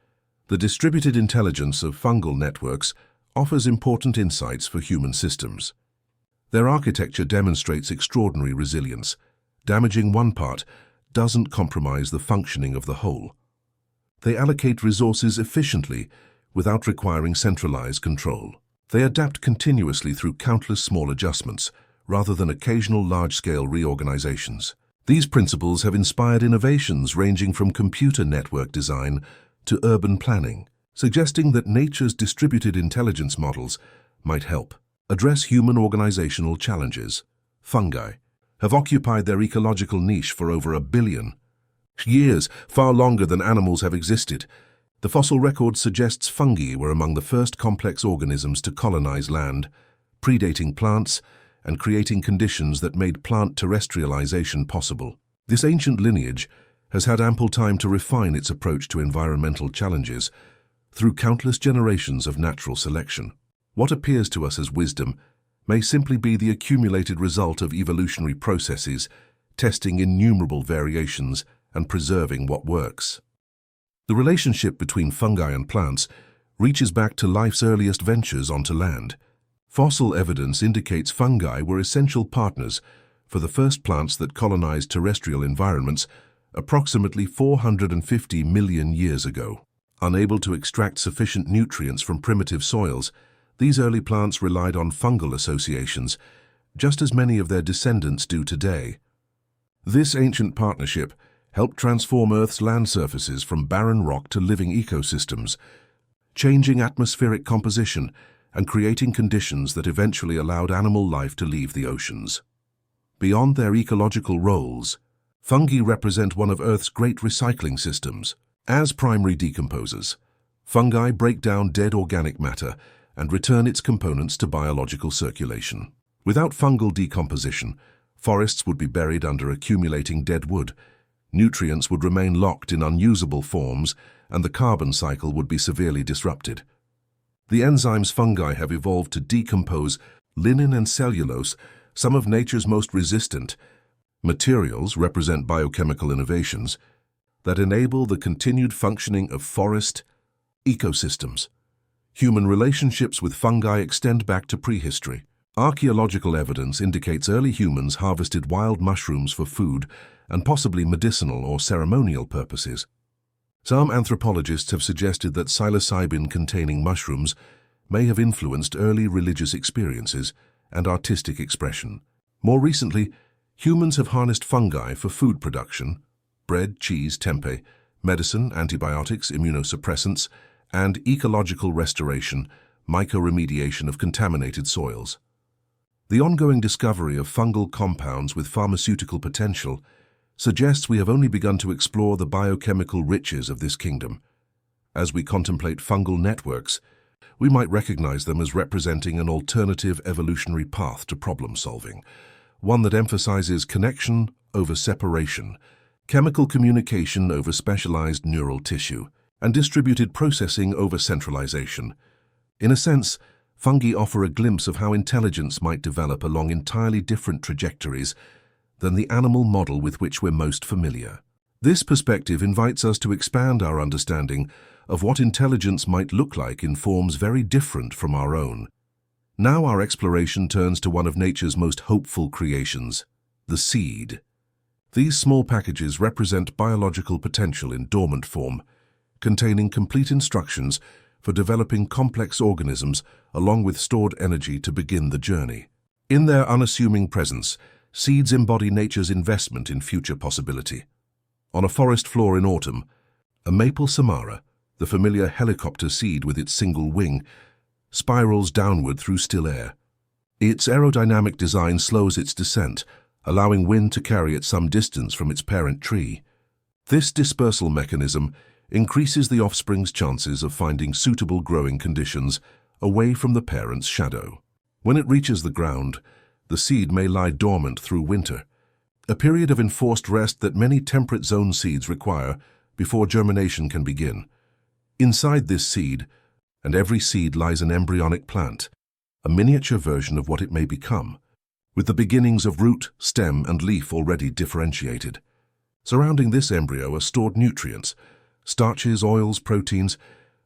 The distributed intelligence of fungal networks offers important insights for human systems. Their architecture demonstrates extraordinary resilience. Damaging one part doesn't compromise the functioning of the whole. They allocate resources efficiently without requiring centralized control. They adapt continuously through countless small adjustments, rather than occasional large-scale reorganizations. These principles have inspired innovations ranging from computer network design to urban planning, suggesting that nature's distributed intelligence models might help address human organizational challenges. Fungi have occupied their ecological niche for over 1 billion years, far longer than animals have existed. The fossil record suggests fungi were among the first complex organisms to colonize land, predating plants and creating conditions that made plant terrestrialization possible. This ancient lineage has had ample time to refine its approach to environmental challenges through countless generations of natural selection. What appears to us as wisdom may simply be the accumulated result of evolutionary processes, testing innumerable variations and preserving what works. The relationship between fungi and plants reaches back to life's earliest ventures onto land. Fossil evidence indicates fungi were essential partners for the first plants that colonized terrestrial environments approximately 450 million years ago. Unable to extract sufficient nutrients from primitive soils, these early plants relied on fungal associations, just as many of their descendants do today. This ancient partnership helped transform Earth's land surfaces from barren rock to living ecosystems, changing atmospheric composition and creating conditions that eventually allowed animal life to leave the oceans. Beyond their ecological roles, fungi represent one of Earth's great recycling systems. As primary decomposers, Fungi break down dead organic matter and return its components to biological circulation. Without fungal decomposition, forests would be buried under accumulating dead wood, nutrients would remain locked in unusable forms, and the carbon cycle would be severely disrupted. The enzymes fungi have evolved to decompose linen and cellulose, some of nature's most resistant materials, represent biochemical innovations that enable the continued functioning of forest ecosystems. Human relationships with fungi extend back to prehistory. Archaeological evidence indicates early humans harvested wild mushrooms for food and possibly medicinal or ceremonial purposes. Some anthropologists have suggested that psilocybin-containing mushrooms may have influenced early religious experiences and artistic expression. More recently, humans have harnessed fungi for food production: bread, cheese, tempeh, medicine, antibiotics, immunosuppressants, and ecological restoration, mycoremediation of contaminated soils. The ongoing discovery of fungal compounds with pharmaceutical potential suggests we have only begun to explore the biochemical riches of this kingdom. As we contemplate fungal networks, we might recognize them as representing an alternative evolutionary path to problem solving, one that emphasizes connection over separation, chemical communication over specialized neural tissue, and distributed processing over centralization. In a sense, fungi offer a glimpse of how intelligence might develop along entirely different trajectories than the animal model with which we're most familiar. This perspective invites us to expand our understanding of what intelligence might look like in forms very different from our own. Now our exploration turns to one of nature's most hopeful creations, the seed. These small packages represent biological potential in dormant form, containing complete instructions for developing complex organisms along with stored energy to begin the journey. In their unassuming presence, seeds embody nature's investment in future possibility. On a forest floor in autumn, a maple samara, the familiar helicopter seed with its single wing, spirals downward through still air. Its aerodynamic design slows its descent, allowing wind to carry it some distance from its parent tree. This dispersal mechanism increases the offspring's chances of finding suitable growing conditions away from the parent's shadow. When it reaches the ground, the seed may lie dormant through winter, a period of enforced rest that many temperate zone seeds require before germination can begin. Inside this seed, and every seed, lies an embryonic plant, a miniature version of what it may become, with the beginnings of root, stem, and leaf already differentiated. Surrounding this embryo are stored nutrients, starches, oils, proteins,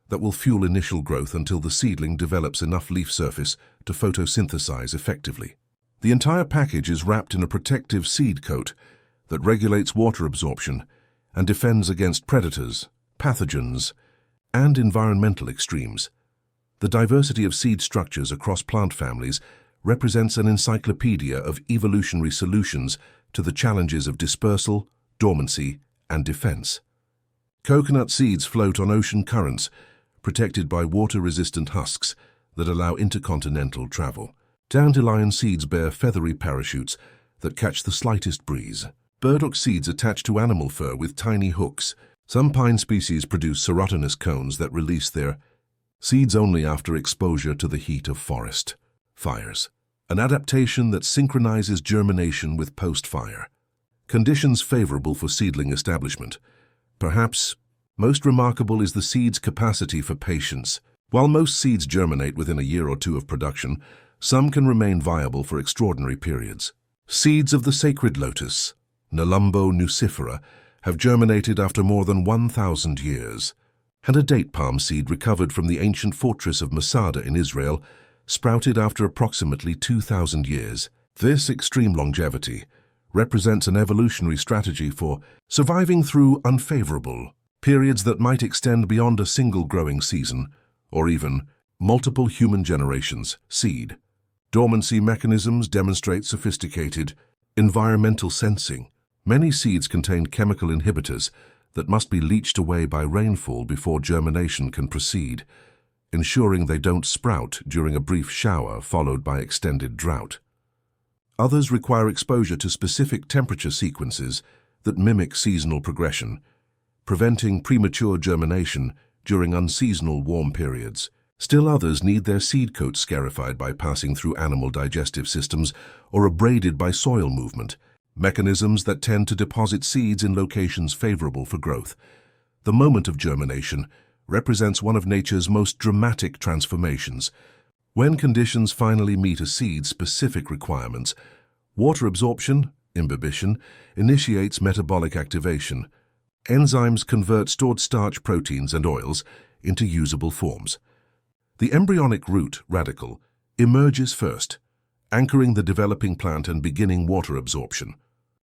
that will fuel initial growth until the seedling develops enough leaf surface to photosynthesize effectively. The entire package is wrapped in a protective seed coat that regulates water absorption and defends against predators, pathogens, and environmental extremes. The diversity of seed structures across plant families represents an encyclopedia of evolutionary solutions to the challenges of dispersal, dormancy, and defense. Coconut seeds float on ocean currents, protected by water-resistant husks that allow intercontinental travel. Dandelion seeds bear feathery parachutes that catch the slightest breeze. Burdock seeds attach to animal fur with tiny hooks. Some pine species produce serotinous cones that release their seeds only after exposure to the heat of forest fires, an adaptation that synchronizes germination with post-fire. Conditions favorable for seedling establishment. Perhaps most remarkable is the seed's capacity for patience. While most seeds germinate within a year or two of production, some can remain viable for extraordinary periods. Seeds of the sacred lotus, Nelumbo nucifera, have germinated after more than 1,000 years, and a date palm seed recovered from the ancient fortress of Masada in Israel sprouted after approximately 2,000 years. This extreme longevity represents an evolutionary strategy for surviving through unfavorable periods that might extend beyond a single growing season, or even multiple human generations. Seed dormancy mechanisms demonstrate sophisticated environmental sensing. Many seeds contain chemical inhibitors that must be leached away by rainfall before germination can proceed, ensuring they don't sprout during a brief shower followed by extended drought. Others require exposure to specific temperature sequences that mimic seasonal progression, preventing premature germination during unseasonal warm periods. Still others need their seed coats scarified by passing through animal digestive systems or abraded by soil movement, mechanisms that tend to deposit seeds in locations favorable for growth. The moment of germination represents one of nature's most dramatic transformations. When conditions finally meet a seed's specific requirements, water absorption, imbibition, initiates metabolic activation. Enzymes convert stored starch proteins and oils into usable forms. The embryonic root radicle emerges first, anchoring the developing plant and beginning water absorption.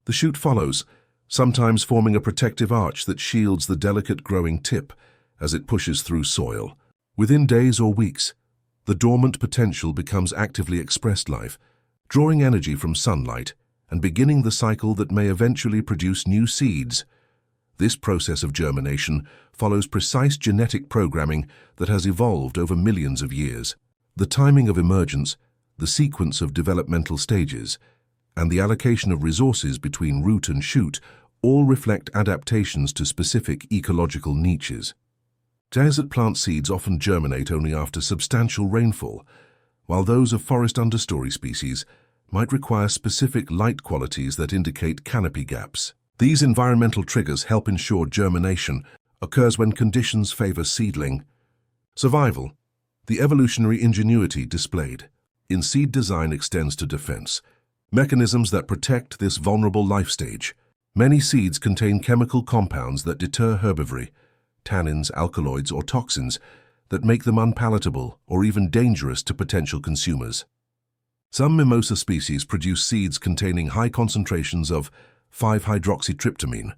The shoot follows, sometimes forming a protective arch that shields the delicate growing tip as it pushes through soil. Within days or weeks, the dormant potential becomes actively expressed life, drawing energy from sunlight and beginning the cycle that may eventually produce new seeds. This process of germination follows precise genetic programming that has evolved over millions of years. The timing of emergence, the sequence of developmental stages, and the allocation of resources between root and shoot all reflect adaptations to specific ecological niches. Desert plant seeds often germinate only after substantial rainfall, while those of forest understory species might require specific light qualities that indicate canopy gaps. These environmental triggers help ensure germination occurs when conditions favor seedling. Survival. The evolutionary ingenuity displayed in seed design extends to defense, mechanisms that protect this vulnerable life stage. Many seeds contain chemical compounds that deter herbivory, tannins, alkaloids, or toxins that make them unpalatable or even dangerous to potential consumers. Some mimosa species produce seeds containing high concentrations of 5-hydroxytryptamine,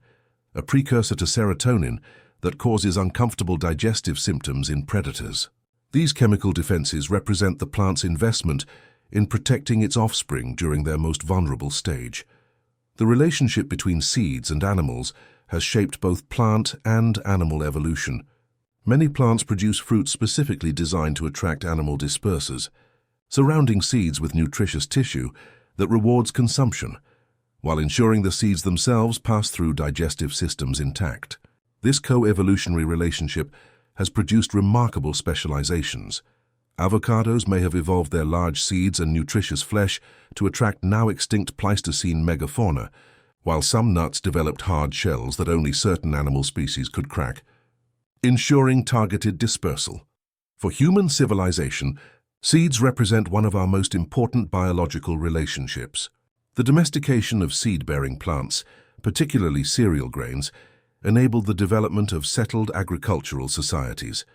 a precursor to serotonin that causes uncomfortable digestive symptoms in predators. These chemical defenses represent the plant's investment in protecting its offspring during their most vulnerable stage. The relationship between seeds and animals has shaped both plant and animal evolution. Many plants produce fruits specifically designed to attract animal dispersers, surrounding seeds with nutritious tissue that rewards consumption, while ensuring the seeds themselves pass through digestive systems intact. This co-evolutionary relationship has produced remarkable specializations. Avocados may have evolved their large seeds and nutritious flesh to attract now-extinct Pleistocene megafauna, while some nuts developed hard shells that only certain animal species could crack, ensuring targeted dispersal. For human civilization, seeds represent one of our most important biological relationships. The domestication of seed-bearing plants, particularly cereal grains, enabled the development of settled agricultural societies.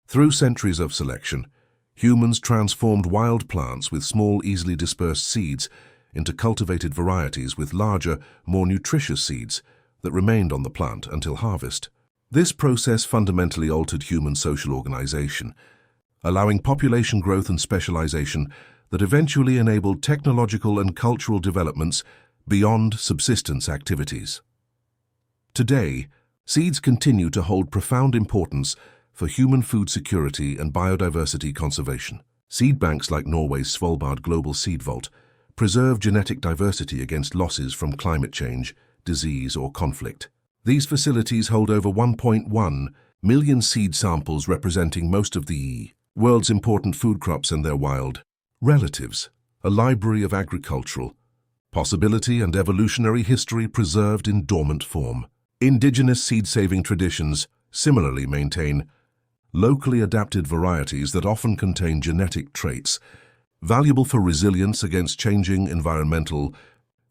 Through centuries of selection, humans transformed wild plants with small, easily dispersed seeds into cultivated varieties with larger, more nutritious seeds that remained on the plant until harvest. This process fundamentally altered human social organization, allowing population growth and specialization that eventually enabled technological and cultural developments beyond subsistence activities. Today, seeds continue to hold profound importance for human food security and biodiversity conservation. Seed banks like Norway's Svalbard Global Seed Vault preserve genetic diversity against losses from climate change, disease, or conflict. These facilities hold over 1.1 million seed samples representing most of the world's important food crops and their wild relatives, a library of agricultural possibility and evolutionary history preserved in dormant form. Indigenous seed-saving traditions similarly maintain locally adapted varieties that often contain genetic traits, valuable for resilience against changing environmental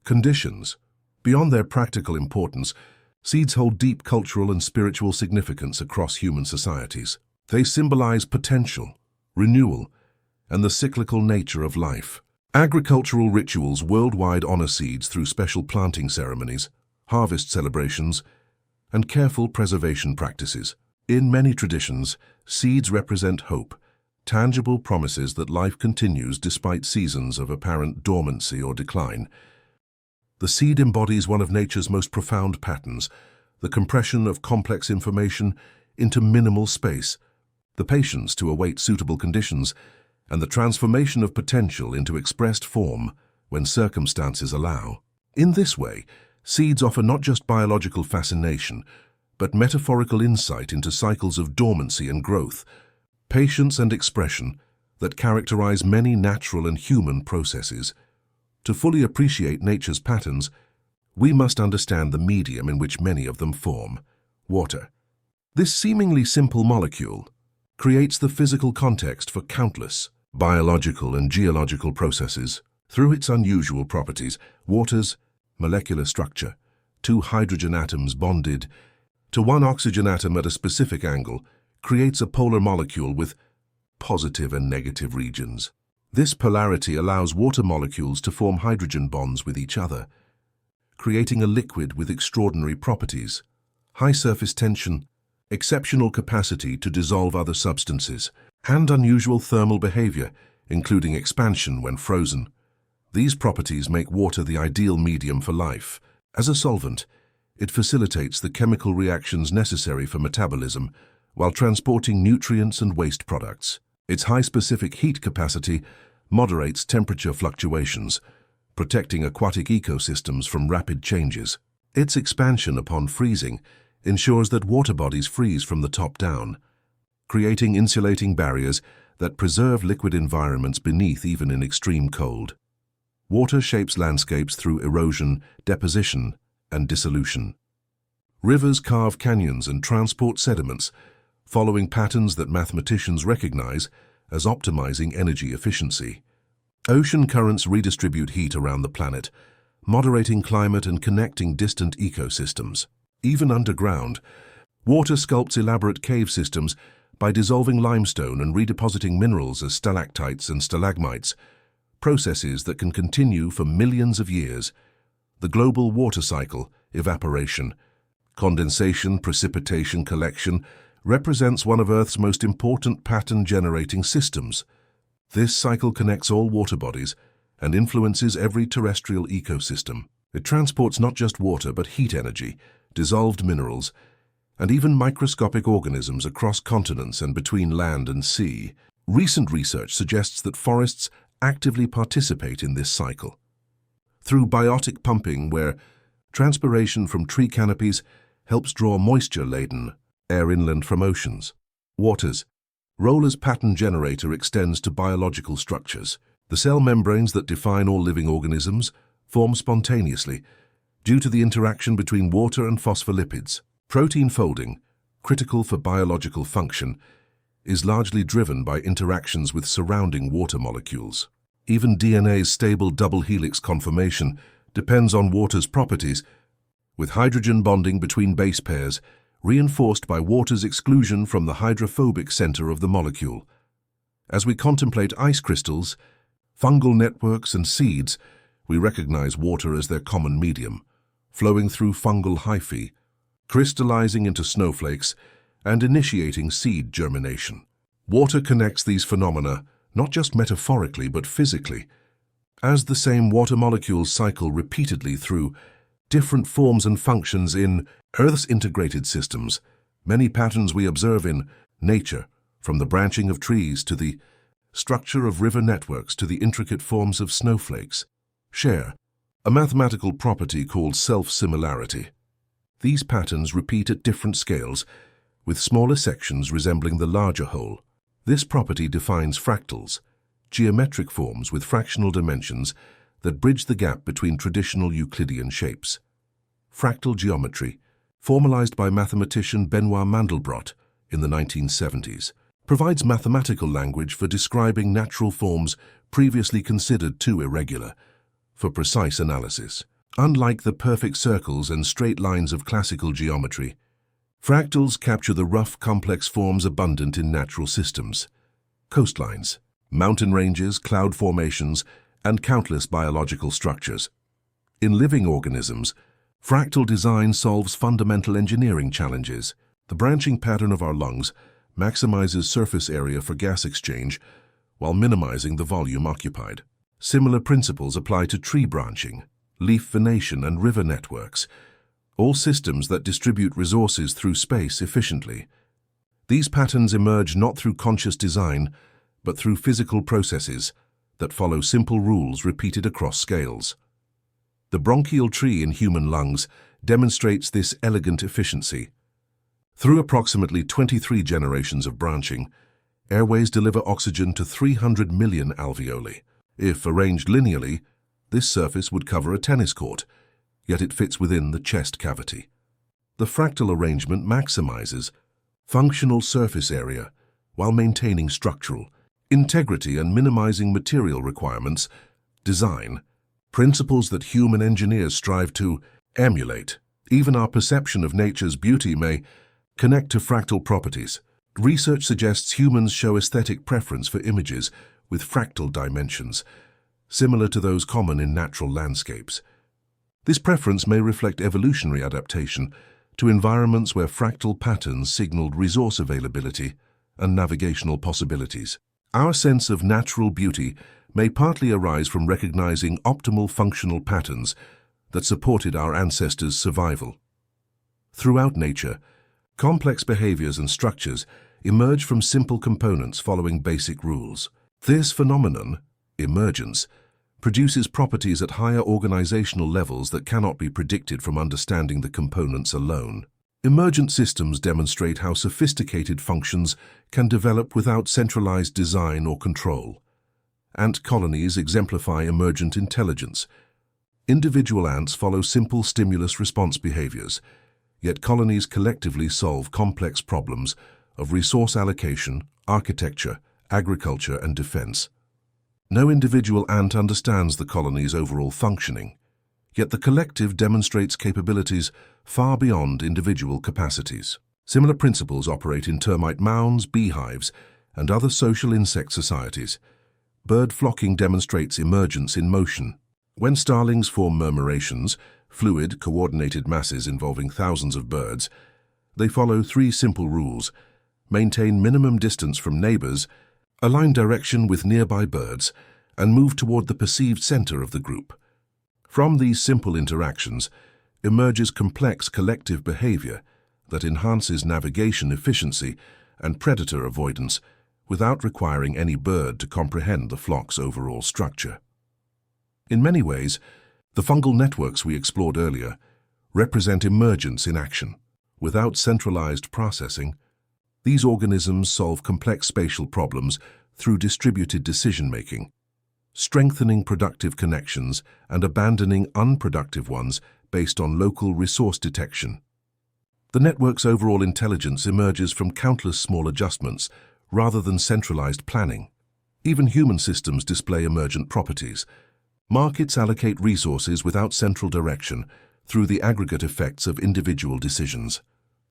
conditions. Beyond their practical importance, seeds hold deep cultural and spiritual significance across human societies. They symbolize potential, renewal, and the cyclical nature of life. Agricultural rituals worldwide honor seeds through special planting ceremonies, harvest celebrations, and careful preservation practices. In many traditions, seeds represent hope, tangible promises that life continues despite seasons of apparent dormancy or decline. The seed embodies one of nature's most profound patterns, the compression of complex information into minimal space, the patience to await suitable conditions, and the transformation of potential into expressed form when circumstances allow. In this way, seeds offer not just biological fascination, but metaphorical insight into cycles of dormancy and growth, patience and expression that characterize many natural and human processes. To fully appreciate nature's patterns, we must understand the medium in which many of them form, water. This seemingly simple molecule creates the physical context for countless biological and geological processes. Through its unusual properties, water's molecular structure, two hydrogen atoms bonded to one oxygen atom at a specific angle, creates a polar molecule with positive and negative regions. This polarity allows water molecules to form hydrogen bonds with each other, creating a liquid with extraordinary properties: high surface tension, exceptional capacity to dissolve other substances, and unusual thermal behavior, including expansion when frozen. These properties make water the ideal medium for life. As a solvent, it facilitates the chemical reactions necessary for metabolism while transporting nutrients and waste products. Its high specific heat capacity moderates temperature fluctuations, protecting aquatic ecosystems from rapid changes. Its expansion upon freezing ensures that water bodies freeze from the top down, creating insulating barriers that preserve liquid environments beneath even in extreme cold. Water shapes landscapes through erosion, deposition, and dissolution. Rivers carve canyons and transport sediments, following patterns that mathematicians recognize as optimizing energy efficiency. Ocean currents redistribute heat around the planet, moderating climate and connecting distant ecosystems. Even underground, water sculpts elaborate cave systems by dissolving limestone and redepositing minerals as stalactites and stalagmites, processes that can continue for millions of years. The global water cycle, evaporation, condensation, precipitation, collection, represents one of Earth's most important pattern-generating systems. This cycle connects all water bodies and influences every terrestrial ecosystem. It transports not just water but heat energy, dissolved minerals, and even microscopic organisms across continents and between land and sea. Recent research suggests that forests actively participate in this cycle through biotic pumping, where transpiration from tree canopies helps draw moisture-laden air inland from oceans. Water's role as pattern generator extends to biological structures. The cell membranes that define all living organisms form spontaneously due to the interaction between water and phospholipids. Protein folding, critical for biological function, is largely driven by interactions with surrounding water molecules. Even DNA's stable double helix conformation depends on water's properties, with hydrogen bonding between base pairs reinforced by water's exclusion from the hydrophobic center of the molecule. As we contemplate ice crystals, fungal networks, and seeds, we recognize water as their common medium, flowing through fungal hyphae, crystallizing into snowflakes, and initiating seed germination. Water connects these phenomena not just metaphorically but physically. As the same water molecules cycle repeatedly through different forms and functions in Earth's integrated systems, many patterns we observe in nature, from the branching of trees to the structure of river networks to the intricate forms of snowflakes, share a mathematical property called self-similarity. These patterns repeat at different scales, with smaller sections resembling the larger whole. This property defines fractals, geometric forms with fractional dimensions that bridge the gap between traditional Euclidean shapes. Fractal geometry, formalized by mathematician Benoit Mandelbrot in the 1970s, provides mathematical language for describing natural forms previously considered too irregular for precise analysis. Unlike the perfect circles and straight lines of classical geometry, fractals capture the rough, complex forms abundant in natural systems: coastlines, mountain ranges, cloud formations, and countless biological structures. In living organisms, fractal design solves fundamental engineering challenges. The branching pattern of our lungs maximizes surface area for gas exchange while minimizing the volume occupied. Similar principles apply to tree branching, leaf venation, and river networks, all systems that distribute resources through space efficiently. These patterns emerge not through conscious design, but through physical processes that follow simple rules repeated across scales. The bronchial tree in human lungs demonstrates this elegant efficiency. Through approximately 23 generations of branching, airways deliver oxygen to 300 million alveoli. If arranged linearly, this surface would cover a tennis court, yet it fits within the chest cavity. The fractal arrangement maximizes functional surface area while maintaining structural integrity and minimizing material requirements. Design, principles that human engineers strive to emulate. Even our perception of nature's beauty may connect to fractal properties. Research suggests humans show aesthetic preference for images with fractal dimensions, similar to those common in natural landscapes. This preference may reflect evolutionary adaptation to environments where fractal patterns signaled resource availability and navigational possibilities. Our sense of natural beauty may partly arise from recognizing optimal functional patterns that supported our ancestors' survival. Throughout nature, complex behaviors and structures emerge from simple components following basic rules. This phenomenon, emergence, produces properties at higher organizational levels that cannot be predicted from understanding the components alone. Emergent systems demonstrate how sophisticated functions can develop without centralized design or control. Ant colonies exemplify emergent intelligence. Individual ants follow simple stimulus-response behaviors, yet colonies collectively solve complex problems of resource allocation, architecture, agriculture, and defense. No individual ant understands the colony's overall functioning, yet the collective demonstrates capabilities far beyond individual capacities. Similar principles operate in termite mounds, beehives, and other social insect societies. Bird flocking demonstrates emergence in motion. When starlings form murmurations, fluid, coordinated masses involving thousands of birds, they follow three simple rules: maintain minimum distance from neighbors, align direction with nearby birds, and move toward the perceived center of the group. From these simple interactions emerges complex collective behavior that enhances navigation efficiency and predator avoidance without requiring any bird to comprehend the flock's overall structure. In many ways, the fungal networks we explored earlier represent emergence in action. Without centralized processing, these organisms solve complex spatial problems through distributed decision-making, strengthening productive connections and abandoning unproductive ones based on local resource detection. The network's overall intelligence emerges from countless small adjustments rather than centralized planning. Even human systems display emergent properties. Markets allocate resources without central direction through the aggregate effects of individual decisions.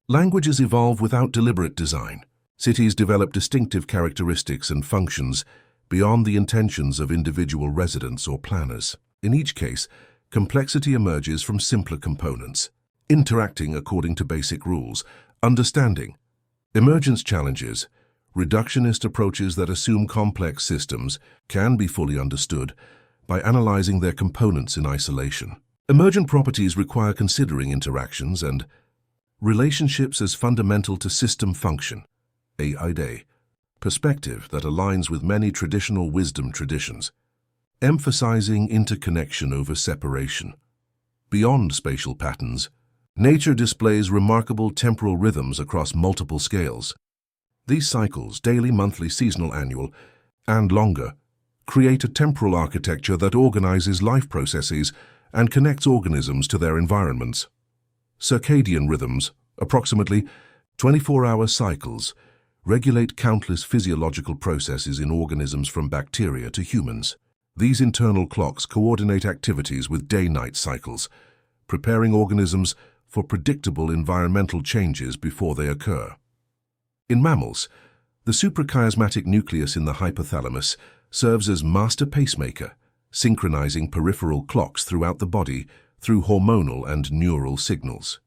Languages evolve without deliberate design. Cities develop distinctive characteristics and functions beyond the intentions of individual residents or planners. In each case, complexity emerges from simpler components, interacting according to basic rules. Understanding emergence challenges. Reductionist approaches that assume complex systems can be fully understood by analyzing their components in isolation. Emergent properties require considering interactions and relationships as fundamental to system function, a perspective that aligns with many traditional wisdom traditions, emphasizing interconnection over separation. Beyond spatial patterns, nature displays remarkable temporal rhythms across multiple scales. These cycles, daily, monthly, seasonal, annual, and longer, create a temporal architecture that organizes life processes and connects organisms to their environments. Circadian rhythms, approximately 24-hour cycles, regulate countless physiological processes in organisms from bacteria to humans. These internal clocks coordinate activities with day-night cycles, preparing organisms for predictable environmental changes before they occur. In mammals, the suprachiasmatic nucleus in the hypothalamus serves as master pacemaker, synchronizing peripheral clocks throughout the body through hormonal and neural signals.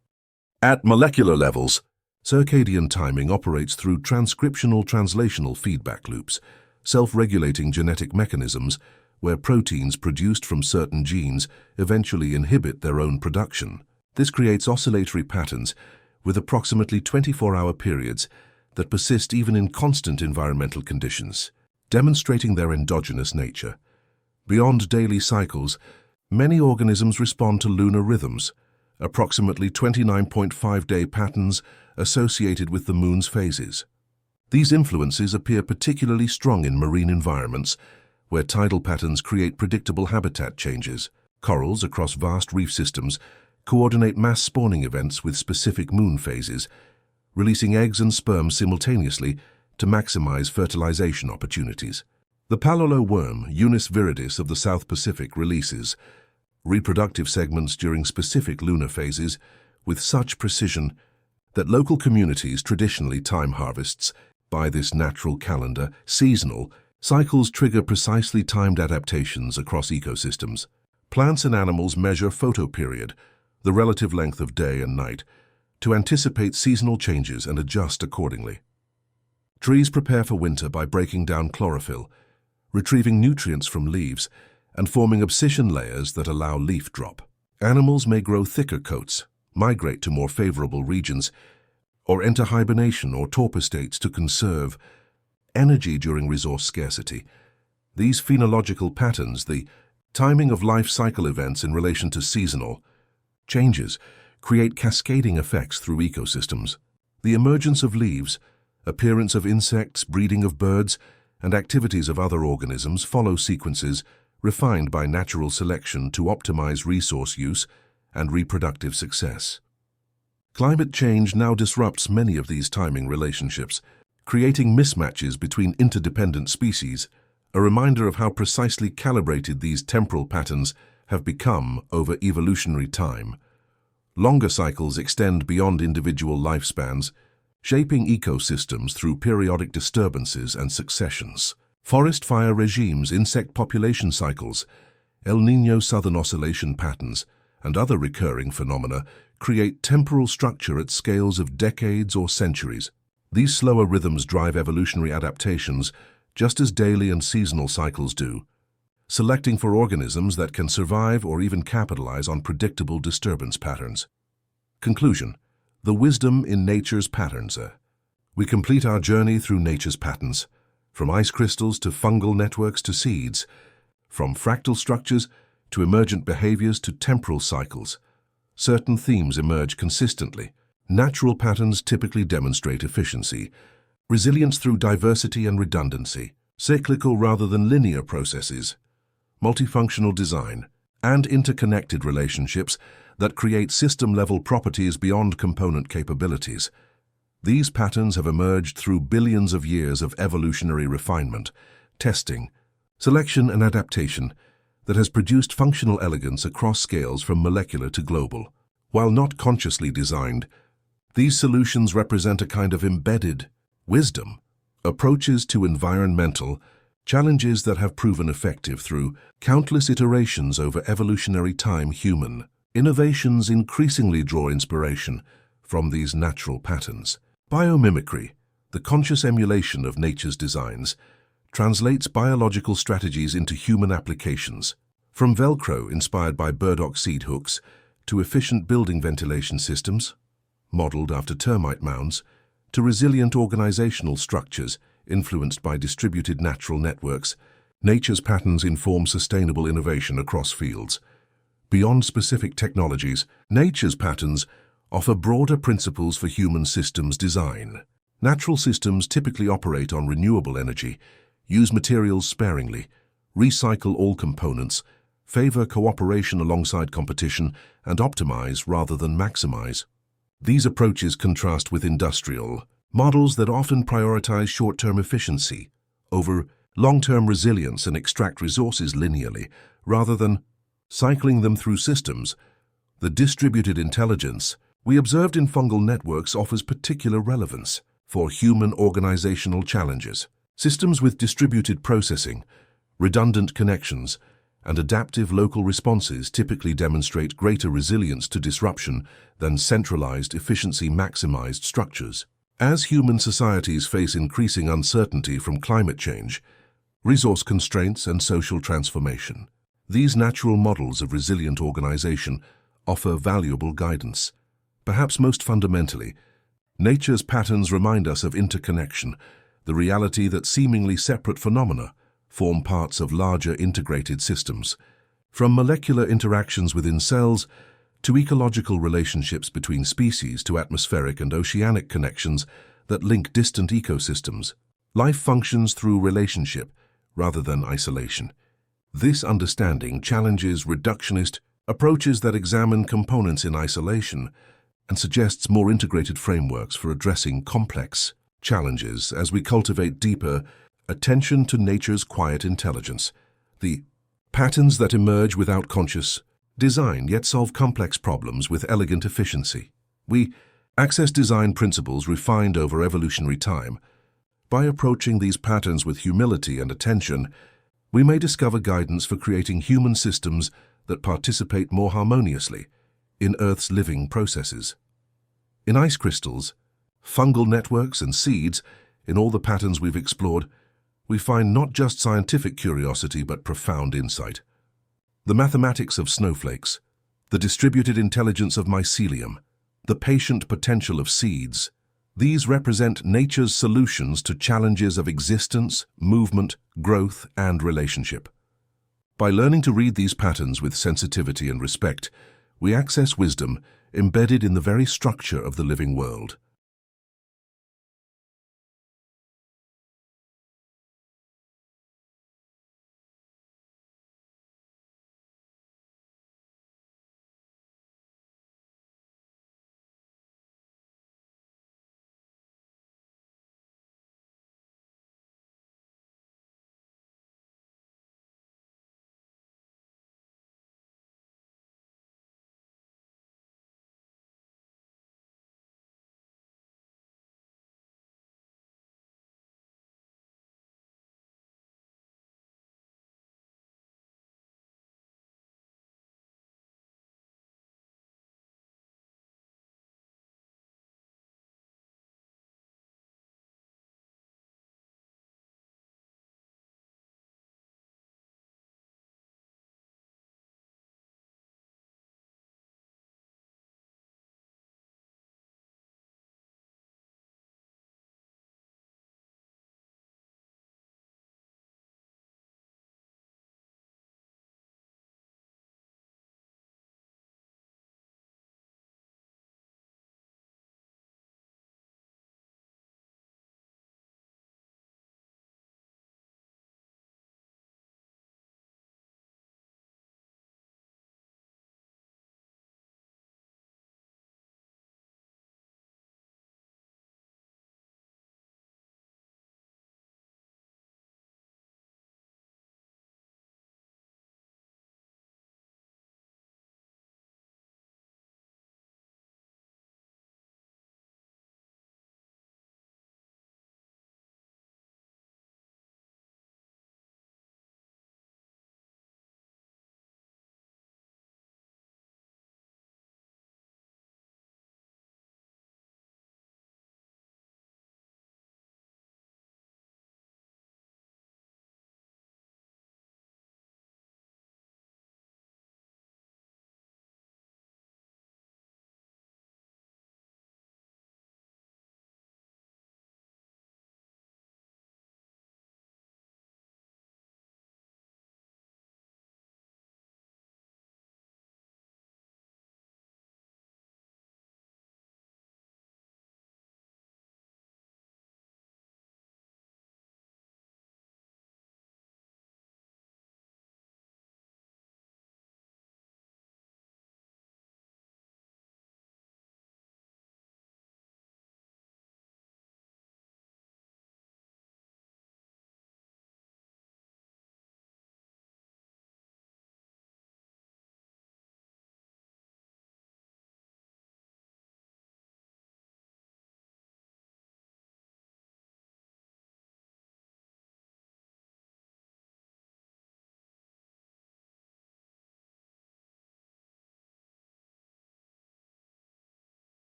At molecular levels, circadian timing operates through transcriptional-translational feedback loops, self-regulating genetic mechanisms where proteins produced from certain genes eventually inhibit their own production. This creates oscillatory patterns with approximately 24-hour periods that persist even in constant environmental conditions, demonstrating their endogenous nature. Beyond daily cycles, many organisms respond to lunar rhythms, approximately 29.5-day patterns associated with the moon's phases. These influences appear particularly strong in marine environments, where tidal patterns create predictable habitat changes. Corals across vast reef systems coordinate mass spawning events with specific moon phases, releasing eggs and sperm simultaneously to maximize fertilization opportunities. The palolo worm, Unis viridis of the South Pacific, releases reproductive segments during specific lunar phases with such precision that local communities traditionally time harvests by this natural calendar. Seasonal cycles trigger precisely timed adaptations across ecosystems. Plants and animals measure photoperiod, the relative length of day and night, to anticipate seasonal changes and adjust accordingly. Trees prepare for winter by breaking down chlorophyll, retrieving nutrients from leaves, and forming abscission layers that allow leaf drop. Animals may grow thicker coats, migrate to more favorable regions, or enter hibernation or torpor states to conserve energy during resource scarcity. These phenological patterns, the timing of life cycle events in relation to seasonal changes, create cascading effects through ecosystems. The emergence of leaves, appearance of insects, breeding of birds, and activities of other organisms follow sequences refined by natural selection to optimize resource use and reproductive success. Climate change now disrupts many of these timing relationships, creating mismatches between interdependent species, a reminder of how precisely calibrated these temporal patterns have become over evolutionary time. Longer cycles extend beyond individual lifespans, shaping ecosystems through periodic disturbances and successions. Forest fire regimes, insect population cycles, El Niño southern oscillation patterns, and other recurring phenomena create temporal structure at scales of decades or centuries. These slower rhythms drive evolutionary adaptations just as daily and seasonal cycles do, selecting for organisms that can survive or even capitalize on predictable disturbance patterns. Conclusion: the wisdom in nature's patterns. We complete our journey through nature's patterns, from ice crystals to fungal networks to seeds, from fractal structures to emergent behaviors to temporal cycles. Certain themes emerge consistently. Natural patterns typically demonstrate efficiency, resilience through diversity and redundancy, cyclical rather than linear processes, multifunctional design, and interconnected relationships that create system-level properties beyond component capabilities. These patterns have emerged through billions of years of evolutionary refinement, testing, selection, and adaptation that has produced functional elegance across scales from molecular to global. While not consciously designed, these solutions represent a kind of embedded wisdom, approaches to environmental challenges that have proven effective through countless iterations over evolutionary time. Human innovations increasingly draw inspiration from these natural patterns. Biomimicry, the conscious emulation of nature's designs, translates biological strategies into human applications. From Velcro inspired by burdock seed hooks to efficient building ventilation systems, modeled after termite mounds, to resilient organizational structures influenced by distributed natural networks, nature's patterns inform sustainable innovation across fields. Beyond specific technologies, nature's patterns offer broader principles for human systems design. Natural systems typically operate on renewable energy, use materials sparingly, recycle all components, favor cooperation alongside competition, and optimize rather than maximize. These approaches contrast with industrial models that often prioritize short-term efficiency over long-term resilience and extract resources linearly, rather than cycling them through systems. The distributed intelligence we observed in fungal networks offers particular relevance for human organizational challenges. Systems with distributed processing, redundant connections, and adaptive local responses typically demonstrate greater resilience to disruption than centralized, efficiency-maximized structures. As human societies face increasing uncertainty from climate change, resource constraints, and social transformation, these natural models of resilient organization offer valuable guidance. Perhaps most fundamentally, nature's patterns remind us of interconnection, the reality that seemingly separate phenomena form parts of larger integrated systems. From molecular interactions within cells to ecological relationships between species, to atmospheric and oceanic connections that link distant ecosystems. Life functions through relationship rather than isolation. This understanding challenges reductionist approaches that examine components in isolation and suggests more integrated frameworks for addressing complex challenges as we cultivate deeper attention to nature's quiet intelligence, the patterns that emerge without conscious design yet solve complex problems with elegant efficiency. We access design principles refined over evolutionary time. By approaching these patterns with humility and attention, we may discover guidance for creating human systems that participate more harmoniously in Earth's living processes. In ice crystals, fungal networks and seeds, in all the patterns we've explored, we find not just scientific curiosity but profound insight. The mathematics of snowflakes, the distributed intelligence of mycelium, the patient potential of seeds, these represent nature's solutions to challenges of existence, movement, growth, and relationship. By learning to read these patterns with sensitivity and respect, we access wisdom embedded in the very structure of the living world.